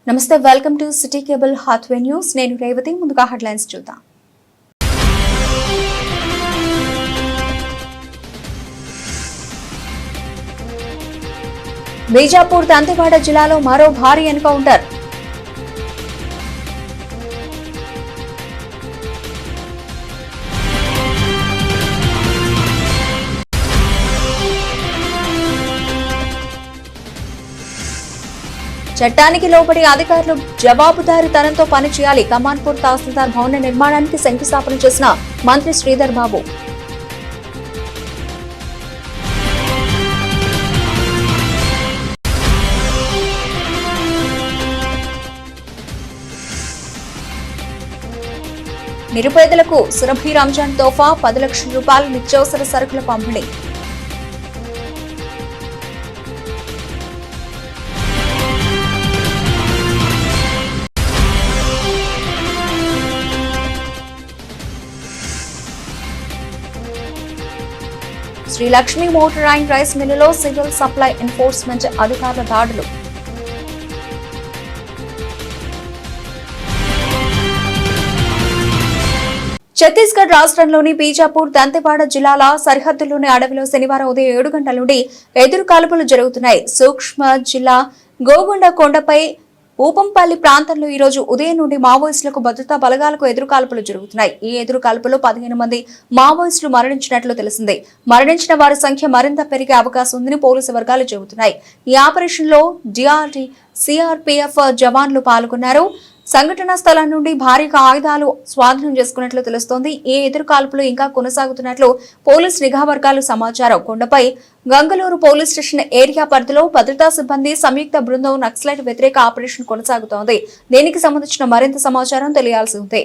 నమస్తే, welcome to city cable Hathway news. నేను రేవతి. ముందుగా హెడ్లైన్స్ చూద్దాం. బీజాపూర్ దంతెవాడ జిల్లాలో మరో భారీ ఎన్కౌంటర్. చట్టానికి లోబడి అధికారులు జవాబుదారీతనంతో పనిచేయాలి. కమాన్పూర్ తహసీల్దార్ భవన నిర్మాణానికి శంకుస్థాపన చేసిన మంత్రి శ్రీధర్ బాబు. నిరుపేదలకు సురభి రంజాన్ తోఫా 10 లక్షల రూపాయల నిత్యావసర సరుకుల పంపిణీ. Shri Lakshmi motor and rice మిల్లులో సివిల్ సప్లై ఎన్ఫోర్స్మెంట్ అధికారుల దాడులు. ఛత్తీస్గఢ్ రాష్ట్రంలోని బీజాపూర్ దంతెవాడ జిల్లాల సరిహద్దులోని అడవిలో శనివారం ఉదయం 7 గంటల నుండి ఎదురు కాల్పులు జరుగుతున్నాయి. సూక్ష్మ జిల్లా గోగుండ కొండపై ఊపంపల్లి ప్రాంతంలో ఈ రోజు ఉదయం నుండి మావోయిస్టులకు భద్రతా బలగాలకు ఎదురు కాల్పులు జరుగుతున్నాయి. ఈ ఎదురు కాల్పులో 15 మంది మావోయిస్టులు మరణించినట్లు తెలిసింది. మరణించిన వారి సంఖ్య మరింత పెరిగే అవకాశం ఉందని పోలీసు వర్గాలు చెబుతున్నాయి. ఈ ఆపరేషన్ లో డిఆర్డీ, సిఆర్పీఎఫ్ జవాన్లు పాల్గొన్నారు. సంఘటనా స్థలం నుండి భారీగా ఆయుధాలు స్వాధీనం చేసుకున్నట్లు తెలుస్తోంది. ఈ ఎదురు కాల్పులు ఇంకా కొనసాగుతున్నట్లు పోలీస్ నిఘా వర్గాలు సమాచారం. కొండపై గంగలూరు పోలీస్ స్టేషన్ ఏరియా పరిధిలో భద్రతా సిబ్బంది సంయుక్త బృందం నక్సలైట్ వ్యతిరేక ఆపరేషన్ కొనసాగుతోంది. దీనికి సంబంధించిన మరింత సమాచారం తెలియాల్సి ఉంది.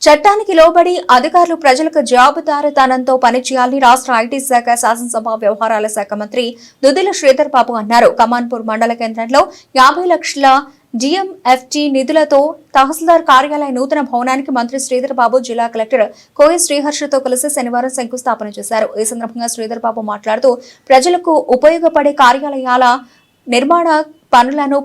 చట్టానికి లోబడి అధికారులు ప్రజలకు జవాబుదారీతనంతో పనిచేయాలని రాష్ట్ర ఐటీ శాఖ శాసనసభ వ్యవహారాల శాఖ మంత్రి దుద్దిల శ్రీధర్ బాబు అన్నారు. కమాన్పూర్ మండల కేంద్రంలో 50 లక్షల జీఎంఎఫ్టీ నిధులతో తహసీల్దార్ కార్యాలయ నూతన భవనానికి మంత్రి శ్రీధర్ బాబు జిల్లా కలెక్టర్ కోయ శ్రీహర్షతో కలిసి శనివారం శంకుస్థాపన చేశారు. ఈ సందర్భంగా శ్రీధర్ బాబు మాట్లాడుతూ ప్రజలకు ఉపయోగపడే కార్యాలయాల నిర్మాణ పనులను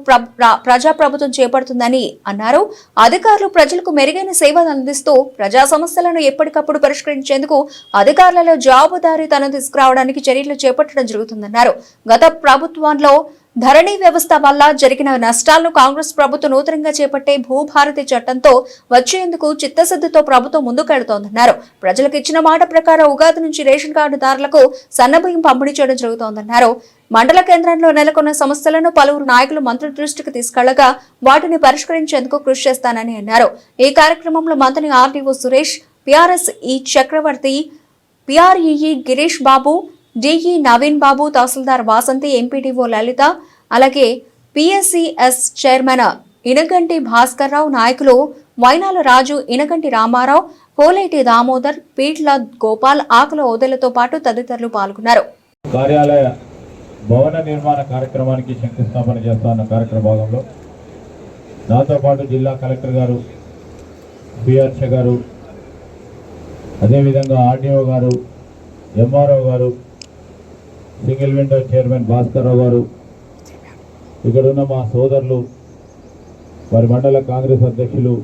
ప్రజాప్రభుత్వం చేపడుతుందని అన్నారు. అధికారులు ప్రజలకు మెరుగైన సేవలు అందిస్తూ ప్రజా సమస్యలను ఎప్పటికప్పుడు పరిష్కరించేందుకు అధికారులలో జవాబుదారీతనం తీసుకురావడానికి చర్యలు చేపట్టడం జరుగుతుందన్నారు. గత ప్రభుత్వంలో ధరణి వ్యవస్థ వల్ల జరిగిన నష్టాలను కాంగ్రెస్ ప్రభుత్వం నూతనంగా చేపట్టే భూభారతి చట్టంతో వచ్చేందుకు చిత్తశుద్ధితో ప్రభుత్వం ముందుకెడుతోందన్నారు. ప్రజలకు ఇచ్చిన మాట ప్రకారం ఉగాది నుంచి రేషన్ కార్డుదారులకు సన్నబియ్యం పంపిణీ చేయడం జరుగుతోందన్నారు. మండల కేంద్రంలో నెలకొన్న సమస్యలను పలువురు నాయకులు మంత్రి దృష్టికి తీసుకెళ్లగా వాటిని పరిష్కరించేందుకు కృషి చేస్తానని అన్నారు. ఈ కార్యక్రమంలో మంత్రి ఆర్డీఓ సురేష్, పిఆర్ఎస్ ఈ చక్రవర్తి, పిఆర్ఈఈ గిరీష్ బాబు, డిఈ నవీన్ బాబు, తహసీల్దార్ వాసంతి, ఎంపీడీఓ లలిత, అలాగే పిఎస్సిఎస్ చైర్మన్ ఇనగంటి భాస్కర్ రావు, నాయకులు వైనాల రాజు, ఇనగంటి రామారావు, కోలేటి దామోదర్, పీట్ల గోపాల్, ఆకుల ఓదెలతో పాటు తదితరులు పాల్గొన్నారు. కార్యాలయ భవన నిర్మాణ కార్యక్రమానికి శంకుస్థాపన చేస్తున్న కార్యక్రమ భాగంలో నాతో పాటు జిల్లా కలెక్టర్ గారు, బిఆర్సీ గారు, అదేవిధంగా ఆర్డీఓ గారు, ఎంఆర్ఓ గారు, single window chairman Bhaskar Rao గారు, ఇక్కడున్న మా సోదరులు, వారి మండల కాంగ్రెస్ అధ్యక్షులు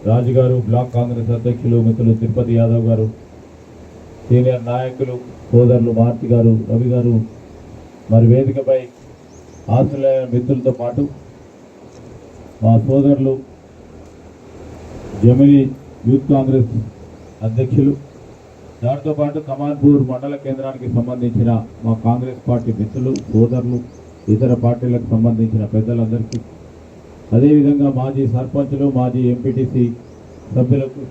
రాజు గారు, బ్లాక్ కాంగ్రెస్ అధ్యక్షులు మిత్రులు తిరుపతి యాదవ్ గారు, సీనియర్ నాయకులు సోదరులు మారుతి గారు, రవి గారు, మరి వేదికపై ఆస్తులైన మిత్రులతో పాటు మా సోదరులు జమిని యూత్ కాంగ్రెస్ అధ్యక్షులు, దాంతో పాటు కమాన్పూర్ మండల కేంద్రానికి సంబంధించిన మా కాంగ్రెస్ పార్టీ మిత్రులు, సోదరులు, ఇతర పార్టీలకు సంబంధించిన పెద్దలందరికీ, అదేవిధంగా మాజీ సర్పంచులు, మాజీ ఎంపీటీసీ సభ్యులకు,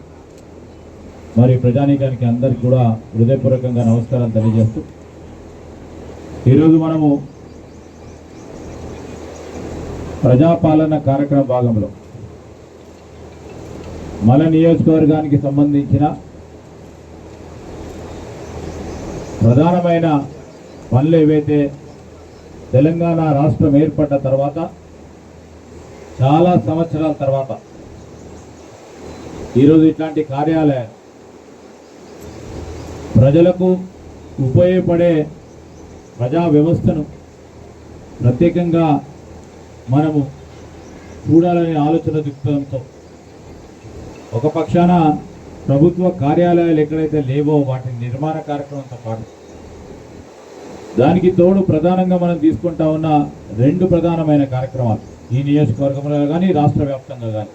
మరి ప్రజానీకానికి అందరికీ కూడా హృదయపూర్వకంగా నమస్కారం తెలియజేస్తూ, ఈరోజు మనము ప్రజాపాలన కార్యక్రమ భాగంలో మన నియోజకవర్గానికి సంబంధించిన ప్రధానమైన పనులు ఏవైతే తెలంగాణ రాష్ట్రం ఏర్పడ్డ తర్వాత చాలా సంవత్సరాల తర్వాత ఈరోజు ఇట్లాంటి కార్యాలయాలు ప్రజలకు ఉపయోగపడే ప్రజా వ్యవస్థను ప్రత్యేకంగా మనము చూడాలనే ఆలోచన దృక్పథంతో ఒక పక్షాన ప్రభుత్వ కార్యాలయాలు ఎక్కడైతే లేవో వాటి నిర్మాణ కార్యక్రమంతో పాటు దానికి తోడు ప్రధానంగా మనం తీసుకుంటా ఉన్న 2 ప్రధానమైన కార్యక్రమాలు ఈ నియోజకవర్గంలో కానీ రాష్ట్ర వ్యాప్తంగా కానీ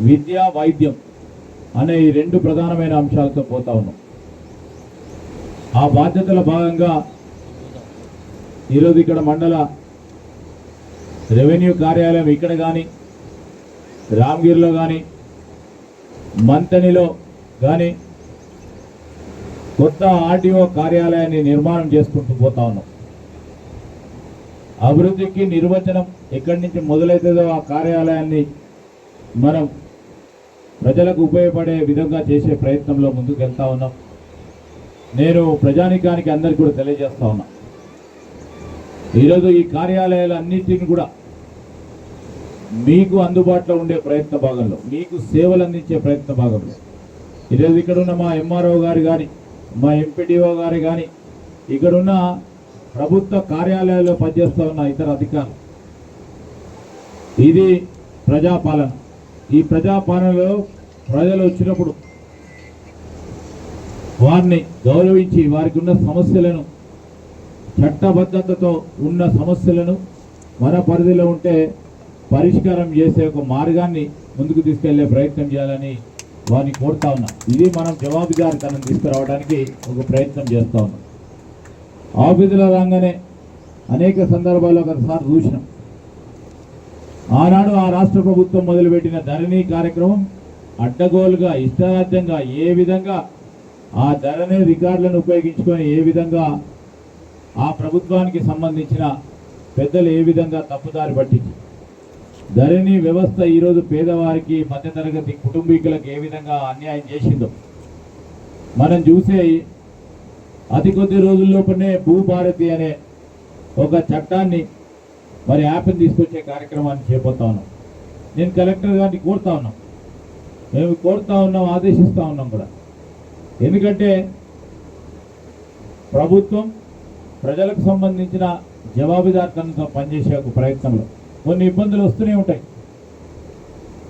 విద్య, వైద్యం అనే ఈ 2 ప్రధానమైన అంశాలతో పోతా ఉన్నాం. ఆ బాధ్యతల భాగంగా ఈరోజు ఇక్కడ మండల రెవెన్యూ కార్యాలయం ఇక్కడ కానీ, రామగిరిలో కానీ, మంతనిలో కానీ కొత్త ఆర్టీఓ కార్యాలయాన్ని నిర్మాణం చేసుకుంటూ పోతా ఉన్నాం. అభివృద్ధికి నిర్వచనం ఎక్కడి నుంచి మొదలవుతుందో ఆ కార్యాలయాన్ని మనం ప్రజలకు ఉపయోగపడే విధంగా చేసే ప్రయత్నంలో ముందుకు వెళ్తా ఉన్నాం. నేను ప్రజానీకానికి అందరికీ కూడా తెలియజేస్తా ఉన్నా, ఈరోజు ఈ కార్యాలయాలన్నింటినీ కూడా మీకు అందుబాటులో ఉండే ప్రయత్న భాగంలో, మీకు సేవలు అందించే ప్రయత్న భాగంలో ఈరోజు ఇక్కడున్న మా ఎంఆర్ఓ గారు కానీ, మా ఎంపీడీఓ గారు కానీ, ఇక్కడున్న ప్రభుత్వ కార్యాలయాల్లో పనిచేస్తూ ఉన్న ఇతర అధికారులు, ఇది ప్రజాపాలన. ఈ ప్రజాపాలనలో ప్రజలు వచ్చినప్పుడు వారిని గౌరవించి వారికి ఉన్న సమస్యలను, చట్టబద్ధతతో ఉన్న సమస్యలను మన పరిధిలో ఉంటే పరిష్కారం చేసే ఒక మార్గాన్ని ముందుకు తీసుకెళ్లే ప్రయత్నం చేయాలని వారిని కోరుతా ఉన్నాం. ఇది మనం జవాబుదారీతనం తీసుకురావడానికి ఒక ప్రయత్నం చేస్తూ ఉన్నాం. ఆఫీసులో రాగానే అనేక సందర్భాల్లో ఒకసారి చూసినాం. ఆనాడు ఆ రాష్ట్ర ప్రభుత్వం మొదలుపెట్టిన ధరణి కార్యక్రమం అడ్డగోలుగా, ఇష్టారాజ్యంగా ఏ విధంగా ఆ ధరణి రికార్డులను ఉపయోగించుకొని ఏ విధంగా ఆ ప్రభుత్వానికి సంబంధించిన పెద్దలు ఏ విధంగా తప్పుదారి పట్టించి ధరణి వ్యవస్థ ఈరోజు పేదవారికి మధ్యతరగతి కుటుంబీకులకు ఏ విధంగా అన్యాయం చేసిందో మనం చూసే అతి కొద్ది రోజుల్లోపనే భూభారతి అనే ఒక చట్టాన్ని మరి యాప్ని తీసుకొచ్చే కార్యక్రమాన్ని చేపడతా ఉన్నాం. నేను కలెక్టర్ గారిని కోరుతా ఉన్నాం, మేము కోరుతా ఉన్నాం, ఆదేశిస్తూ ఉన్నాం కూడా. ఎందుకంటే ప్రభుత్వం ప్రజలకు సంబంధించిన జవాబుదారితనంతో పనిచేసే ఒక ప్రయత్నంలో కొన్ని ఇబ్బందులు వస్తూనే ఉంటాయి.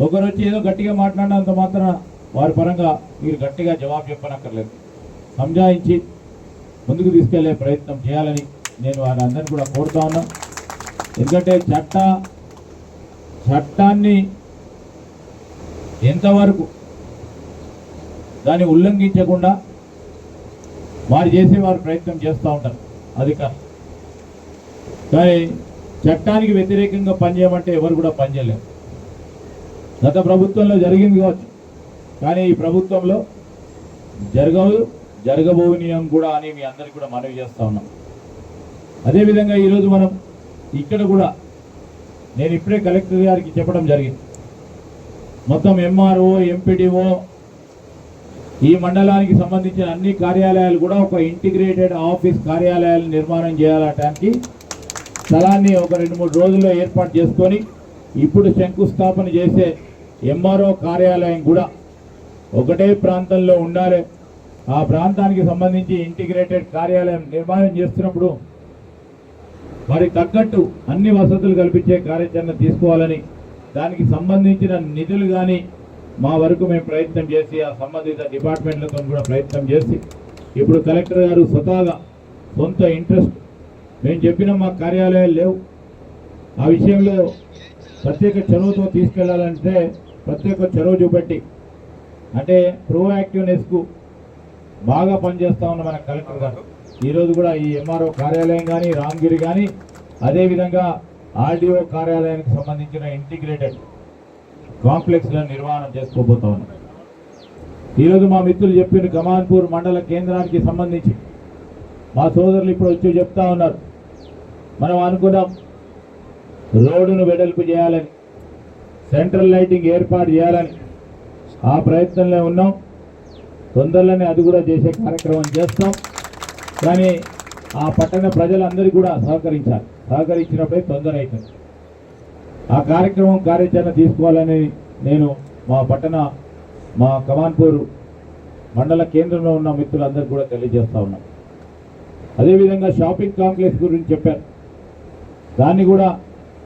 ఒకరు వచ్చి ఏదో గట్టిగా మాట్లాడినంత మాత్రం వారి పరంగా మీరు గట్టిగా జవాబు చెప్పనక్కర్లేదు, సంజాయించి ముందుకు తీసుకెళ్లే ప్రయత్నం చేయాలని నేను వారి అందరినీ కూడా కోరుతా ఉన్నాం. ఎందుకంటే చట్టాన్ని ఎంతవరకు దాన్ని ఉల్లంఘించకుండా వారు చేసేవారు ప్రయత్నం చేస్తూ ఉంటారు అధికారులు. కానీ చట్టానికి వ్యతిరేకంగా పనిచేయమంటే ఎవరు కూడా పనిచేయలేరు. గత ప్రభుత్వంలో జరిగింది కావచ్చు, కానీ ఈ ప్రభుత్వంలో జరగబోనియం కూడా అని మీ అందరికీ కూడా మనవి చేస్తూ ఉన్నాం. అదేవిధంగా ఈరోజు మనం ఇక్కడ కూడా నేను ఇప్పుడే కలెక్టర్ గారికి చెప్పడం జరిగింది, మొత్తం ఎంఆర్ఓ ఎంపీడీఓ ఈ మండలానికి సంబంధించిన అన్ని కార్యాలయాలు కూడా ఒక ఇంటిగ్రేటెడ్ ఆఫీస్ కార్యాలయాలు నిర్మాణం చేయాలటానికి స్థలాన్ని ఒక 2-3 రోజుల్లో ఏర్పాటు చేసుకొని ఇప్పుడు శంకుస్థాపన చేసే ఎంఆర్ఓ కార్యాలయం కూడా ఒకటే ప్రాంతంలో ఉండాలి. ఆ ప్రాంతానికి సంబంధించి ఇంటిగ్రేటెడ్ కార్యాలయం నిర్మాణం చేస్తున్నప్పుడు వారికి తగ్గట్టు అన్ని వసతులు కల్పించే కార్యాచరణ తీసుకోవాలని, దానికి సంబంధించిన నిధులు కానీ మా వరకు మేము ప్రయత్నం చేసి ఆ సంబంధిత డిపార్ట్మెంట్లతో కూడా ప్రయత్నం చేసి ఇప్పుడు కలెక్టర్ గారు స్వతహాగా సొంత ఇంట్రెస్ట్ మేము చెప్పిన మా కార్యాలయాలు లేవు, ఆ విషయంలో ప్రత్యేక చొరవతో తీసుకెళ్లాలంటే ప్రత్యేక చొరవ చూపెట్టి అంటే ప్రోయాక్టివ్నెస్కు బాగా పనిచేస్తా ఉన్న మన కలెక్టర్ గారు ఈరోజు కూడా ఈ ఎంఆర్ఓ కార్యాలయం కానీ రామగిరి కానీ అదేవిధంగా ఆర్డీఓ కార్యాలయానికి సంబంధించిన ఇంటిగ్రేటెడ్ కాంప్లెక్స్ల నిర్మాణం చేసుకోబోతా ఉన్నాం. ఈరోజు మా మిత్రులు చెప్పిన కమాన్పూర్ మండల కేంద్రానికి సంబంధించి మా సోదరులు ఇప్పుడు వచ్చి చెప్తా ఉన్నారు, మనం అనుకున్నాం రోడ్డును వెడల్పు చేయాలని, సెంట్రల్ లైటింగ్ ఏర్పాటు చేయాలని ఆ ప్రయత్నంలో ఉన్నాం. తొందరలోనే అది కూడా చేసే కార్యక్రమం చేస్తాం. కానీ ఆ పట్టణ ప్రజలందరూ కూడా సహకరించినప్పుడే తొందర అవుతుంది. ఆ కార్యాచరణ తీసుకోవాలని నేను మా కమాన్పూర్ మండల కేంద్రంలో ఉన్న మిత్రులందరూ కూడా తెలియజేస్తా ఉన్నాం. అదేవిధంగా షాపింగ్ కాంప్లెక్స్ గురించి చెప్పారు, దాన్ని కూడా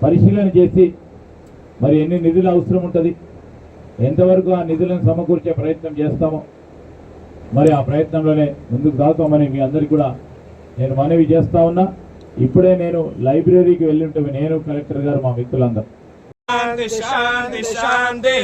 పరిశీలన చేసి మరి ఎన్ని నిధులు అవసరం ఉంటుంది, ఎంతవరకు ఆ నిధులను సమకూర్చే ప్రయత్నం చేస్తామో మరి ఆ ప్రయత్నంలోనే ముందుకు సాగుతామని మీ అందరికీ కూడా నేను మనవి చేస్తా ఉన్నా. ఇప్పుడే నేను లైబ్రరీకి వెళ్ళి ఉంటే నేను కలెక్టర్ గారు మా మిత్రులందరూ శాంతి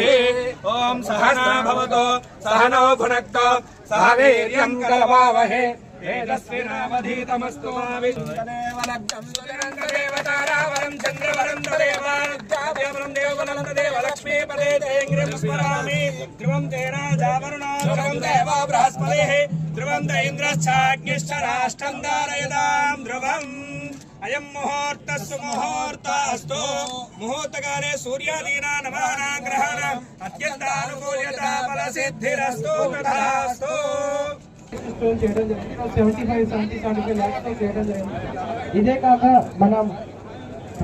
ఓం సహనా భవతు సహనో భునక్తు సహ వీర్యం కరవావహే తేజస్వినావధీతమస్తు మా విష్ణుదేవలగ్నం సురేంద్రదేవతారావరం చంద్రవరం దేవానుద్యావరం దేవగణదేవ లక్ష్మీపదే దేంగ్రిం స్మరామి ధ్రువం తేరాజావరుణో ధ్రువం దేవ బృహస్పతిః ధ్రువం ఇంద్రశ్చాగ్నిశ్చ రాష్ట్రం ధారయతాం ధ్రువం అయం ముహూర్తస్సు ముహూర్తస్తు ముహూర్తకాలే సూర్యాదీనా నవానా గ్రహాణ అత్యంతానుకూల్యత ఫలసిద్ధిరస్తు తథాస్తు. చేయడం జరిగింది 75 lakhs చేయడం జరిగింది. ఇదే కాక మనం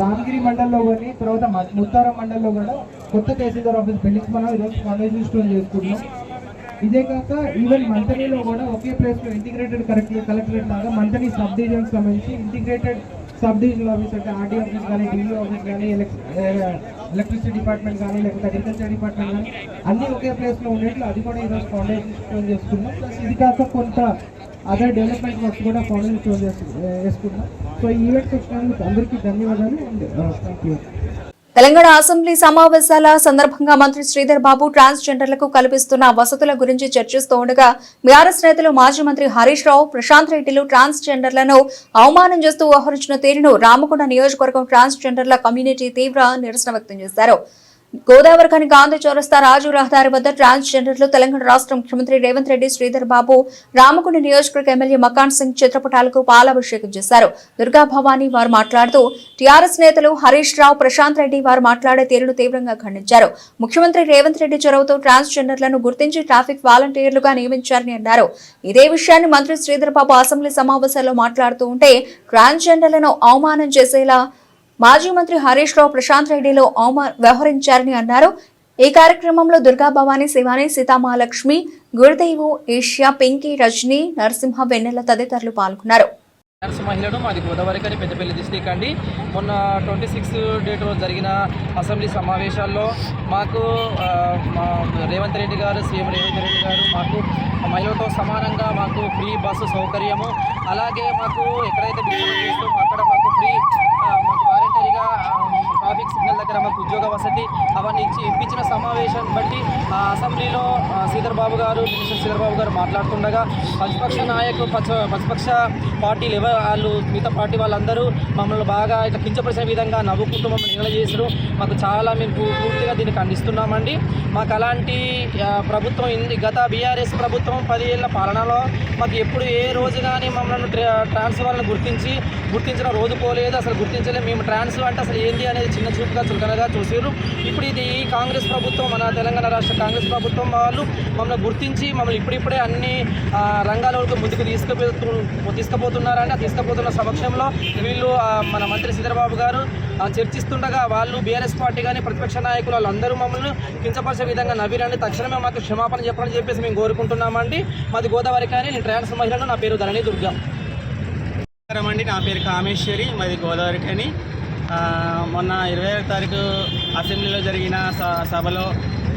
రామగిరి మండలంలో కానీ తర్వాత ముత్తారం మండలంలో కూడా కొత్త తహసీల్దార్ ఆఫీస్ బిల్డింగ్స్ మనం ఈరోజు ఫౌండేషన్ చేసుకుంటున్నాం. ఇదే కాక ఈవెన్ మంతనీలో కూడా ఒకే ప్లేస్లో ఇంటిగ్రేటెడ్ కలెక్టరేట్ లాగా మంతనీ సబ్ డివిజన్కి సంబంధించి ఇంటిగ్రేటెడ్ సబ్ డివిజనల్ ఆఫీస్ అంటే ఆర్డీ ఆఫీస్ కానీ డిఓ ఆఫీస్ కానీ ఎలక్ట్రిసిటీ డిపార్ట్మెంట్ కానీ లేకపోతే అగ్రికల్చర్ డిపార్ట్మెంట్ కానీ అన్నీ ఒకే ప్లేస్లో ఉండేట్లు అది కూడా ఈరోజు ఫౌండేషన్ చేసుకున్నాం. ప్లస్ ఇది కాక కొంత అదర్ డెవలప్మెంట్ వర్క్స్ కూడా ఫౌండేషన్ చేసుకున్నాం. సో ఈ ఈవెంట్స్ వచ్చినందుకు అందరికీ ధన్యవాదాలు. Thank you. తెలంగాణ అసెంబ్లీ సమావేశాల సందర్భంగా మంత్రి శ్రీధర్ బాబు ట్రాన్స్జెండర్లకు కల్పిస్తున్న వసతుల గురించి చర్చిస్తూ ఉండగా బీఆర్ఎస్ నేతలు మాజీ మంత్రి హరీష్ రావు, ప్రశాంత్ రెడ్డిలు ట్రాన్స్జెండర్లను అవమానం చేస్తూ వ్యవహరించిన తీరును రామకొండ నియోజకవర్గం ట్రాన్స్జెండర్ల కమ్యూనిటీ తీవ్ర నిరసన వ్యక్తం చేశారు. గోదావరిఖని గాంధీ చౌరస్తా రాజు రహదారి వద్ద ట్రాన్స్జెండర్లు తెలంగాణ రాష్ట్ర ముఖ్యమంత్రి రేవంత్ రెడ్డి, శ్రీధర్ బాబు, రామగుండ నియోజకవర్గ ఎమ్మెల్యే మకాన్ సింగ్ చిత్రపటాలకు పాలాభిషేకం చేశారు. దుర్గా భవానీ వారు మాట్లాడుతూ టీఆర్ఎస్ నేతలు హరీష్ రావు, ప్రశాంత్ రెడ్డి వారు మాట్లాడే తీరును తీవ్రంగా ఖండించారు. ముఖ్యమంత్రి రేవంత్ రెడ్డి చొరవతో ట్రాన్స్జెండర్లను గుర్తించి ట్రాఫిక్ వాలంటీర్లుగా నియమించారని అన్నారు. ఇదే విషయాన్ని మంత్రి శ్రీధర్ బాబు అసెంబ్లీ సమావేశాల్లో మాట్లాడుతూ ఉంటే ట్రాన్స్జెండర్లను అవమానం చేసేలా మాజీ మంత్రి హరీష్ రావు, ప్రశాంత్ రెడ్డిలో వ్యవహరించారని అన్నారు. ఈ కార్యక్రమంలో దుర్గా భవానీ, శివాని, సీతామహాలక్ష్మి, గురుదేవు, ఏషియా, పింకీ, రజనీ, నరసింహ, వెన్నెల తదితరులు పాల్గొన్నారు. మహిళను మాది గోదావరిఖని పెద్దపల్లి డిస్ట్రిక్ట్ అండి. మొన్న 26 డేట్ రోజు జరిగిన అసెంబ్లీ సమావేశాల్లో మాకు రేవంత్ రెడ్డి గారు, సీఎం రేవంత్ రెడ్డి గారు మాకు మహిళలతో సమానంగా మాకు ఫ్రీ బస్సు సౌకర్యము, అలాగే మాకు ఎక్కడైతే బిల్లు చేస్తామో అక్కడ మాకు ఫ్రీ మాకు వాలంటరీగా ట్రాఫిక్ సిగ్నల్ దగ్గర మాకు ఉద్యోగ వసతి అవన్నీ ఇప్పించిన సమావేశం బట్టి అసెంబ్లీలో శ్రీధర్ బాబు గారు, మినిస్టర్ శ్రీధర్ బాబు గారు మాట్లాడుతుండగా ప్రతిపక్ష పార్టీలు వాళ్ళు మిగతా పార్టీ వాళ్ళందరూ మమ్మల్ని బాగా ఇట్లా కించపరిచిన విధంగా నవ్వుకుంటూ మమ్మల్ని నిర్ణయం చేశారు. మాకు చాలా మేము పూర్తిగా దీన్ని ఖండిస్తున్నామండి. మాకు అలాంటి ప్రభుత్వం గత బీఆర్ఎస్ ప్రభుత్వం 10 ఏళ్ల పాలనలో మాకు ఎప్పుడు ఏ రోజు కానీ మమ్మల్ని ట్రాన్స్ వాళ్ళని గుర్తించిన రోజు పోలేదు. అసలు గుర్తించలేదు. మేము ట్రాన్స్ అంటే అసలు ఏంటి అనేది చిన్న చూపుగా చులకనగా చూసారు. ఇప్పుడు ఇది కాంగ్రెస్ ప్రభుత్వం, మన తెలంగాణ రాష్ట్ర కాంగ్రెస్ ప్రభుత్వం వాళ్ళు మమ్మల్ని గుర్తించి మమ్మల్ని ఇప్పుడిప్పుడే అన్ని రంగాలకు ముందుకు తీసుకుపోతున్నారంటే తీసుకుపోతున్న సమక్షంలో వీళ్ళు మన మంత్రి శ్రీధర్ బాబు గారు చర్చిస్తుండగా వాళ్ళు బీఆర్ఎస్ పార్టీ కానీ ప్రతిపక్ష నాయకులు వాళ్ళందరూ మమ్మల్ని కించపరిచే విధంగా నవ్విరండి. తక్షణమే మాకు క్షమాపణ చెప్పాలని చెప్పేసి మేము కోరుకుంటున్నామండి. మాది గోదావరిఖని, నేను ట్రాన్స్ మహిళను, నా పేరు ధరణి దుర్గా. అండి, నా పేరు కామేశ్వరి, మాది గోదావరిఖని. మొన్న 25వ తారీఖు అసెంబ్లీలో జరిగిన సభలో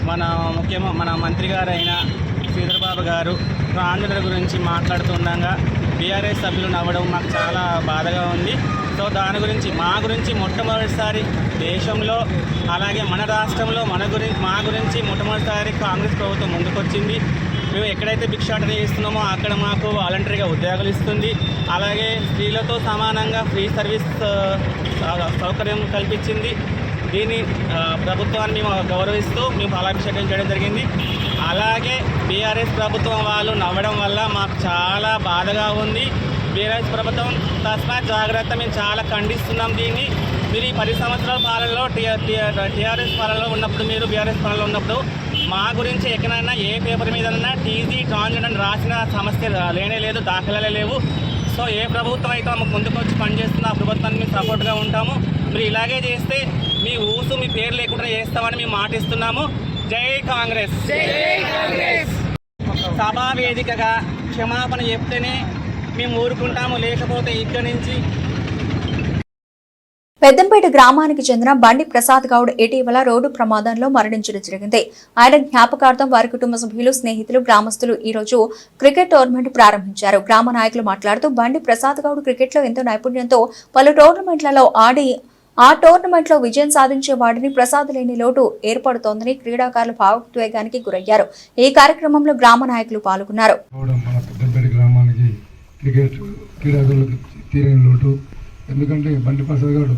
మన మంత్రి గారు అయిన శ్రీధర్ బాబు గారు ట్రాన్స్జెండర్ గురించి మాట్లాడుతుండగా బీఆర్ఎస్ సభ్యులు నవ్వడం మాకు చాలా బాధగా ఉంది. సో దాని గురించి మా గురించి మొట్టమొదటిసారి దేశంలో అలాగే మన రాష్ట్రంలో మా గురించి మొట్టమొదటిసారి కాంగ్రెస్ ప్రభుత్వం ముందుకొచ్చింది. మేము ఎక్కడైతే భిక్షాటన చేస్తున్నామో అక్కడ మాకు వాలంటరీగా ఉద్యోగాలు ఇస్తుంది. అలాగే స్త్రీలతో సమానంగా ఫ్రీ సర్వీస్ సౌకర్యం కల్పించింది. దీన్ని ప్రభుత్వాన్ని మేము గౌరవిస్తూ మేము పాలాభిషేకం చేయడం జరిగింది. అలాగే బీఆర్ఎస్ ప్రభుత్వం వాళ్ళు నవ్వడం వల్ల మాకు చాలా బాధగా ఉంది. బీఆర్ఎస్ ప్రభుత్వం తస్మాత్ జాగ్రత్త, మేము చాలా ఖండిస్తున్నాం దీన్ని. మీరు ఈ 10 సంవత్సరాల పాలనలో టీఆర్ఎస్ పాలనలో ఉన్నప్పుడు, మీరు బీఆర్ఎస్ పాలనలో ఉన్నప్పుడు మా గురించి ఎక్కడైనా ఏ పేపర్ మీదన్నా టీజీ ట్రాన్స్జెండర్ రాసిన సమస్య లేనే లేదు, దాఖలాలే లేవు. సో ఏ ప్రభుత్వం అయితే మాకు ముందుకు వచ్చి పనిచేస్తుందో ఆ ప్రభుత్వాన్ని మేము సపోర్ట్గా ఉంటాము. మీరు ఇలాగే చేస్తే మీ మీ పేరు లేకుండా చేస్తామని మేము మాటిస్తున్నాము. జై కాంగ్రెస్. సభా వేదికగా క్షమాపణ చెప్తేనే మేము ఊరుకుంటాము, లేకపోతే ఇక్కడి నుంచి. పెద్దంపేట గ్రామానికి చెందిన బండి ప్రసాద్ గౌడ్ ఇటీవల రోడ్డు ప్రమాదంలో మరణించడం జరిగింది. ఆయన జ్ఞాపకార్థం వారి కుటుంబ సభ్యులు, స్నేహితులు, గ్రామస్తులు ఈ రోజు క్రికెట్ టోర్నమెంట్ ప్రారంభించారు. గ్రామ నాయకులు మాట్లాడుతూ బండి ప్రసాద్ గౌడ్ క్రికెట్ లో ఎంతో నైపుణ్యంతో పలు టోర్నమెంట్లలో ఆడి ఆ టోర్నమెంట్ లో విజయం సాధించే వాడిని ప్రసాద్ లేని లోటు ఏర్పడుతోందని క్రీడాకారులు భావోద్వేగానికి గురయ్యారు. ఈ కార్యక్రమంలో గ్రామ నాయకులు పాల్గొన్నారు. ఎందుకంటే బండి ప్రసాద్ గారు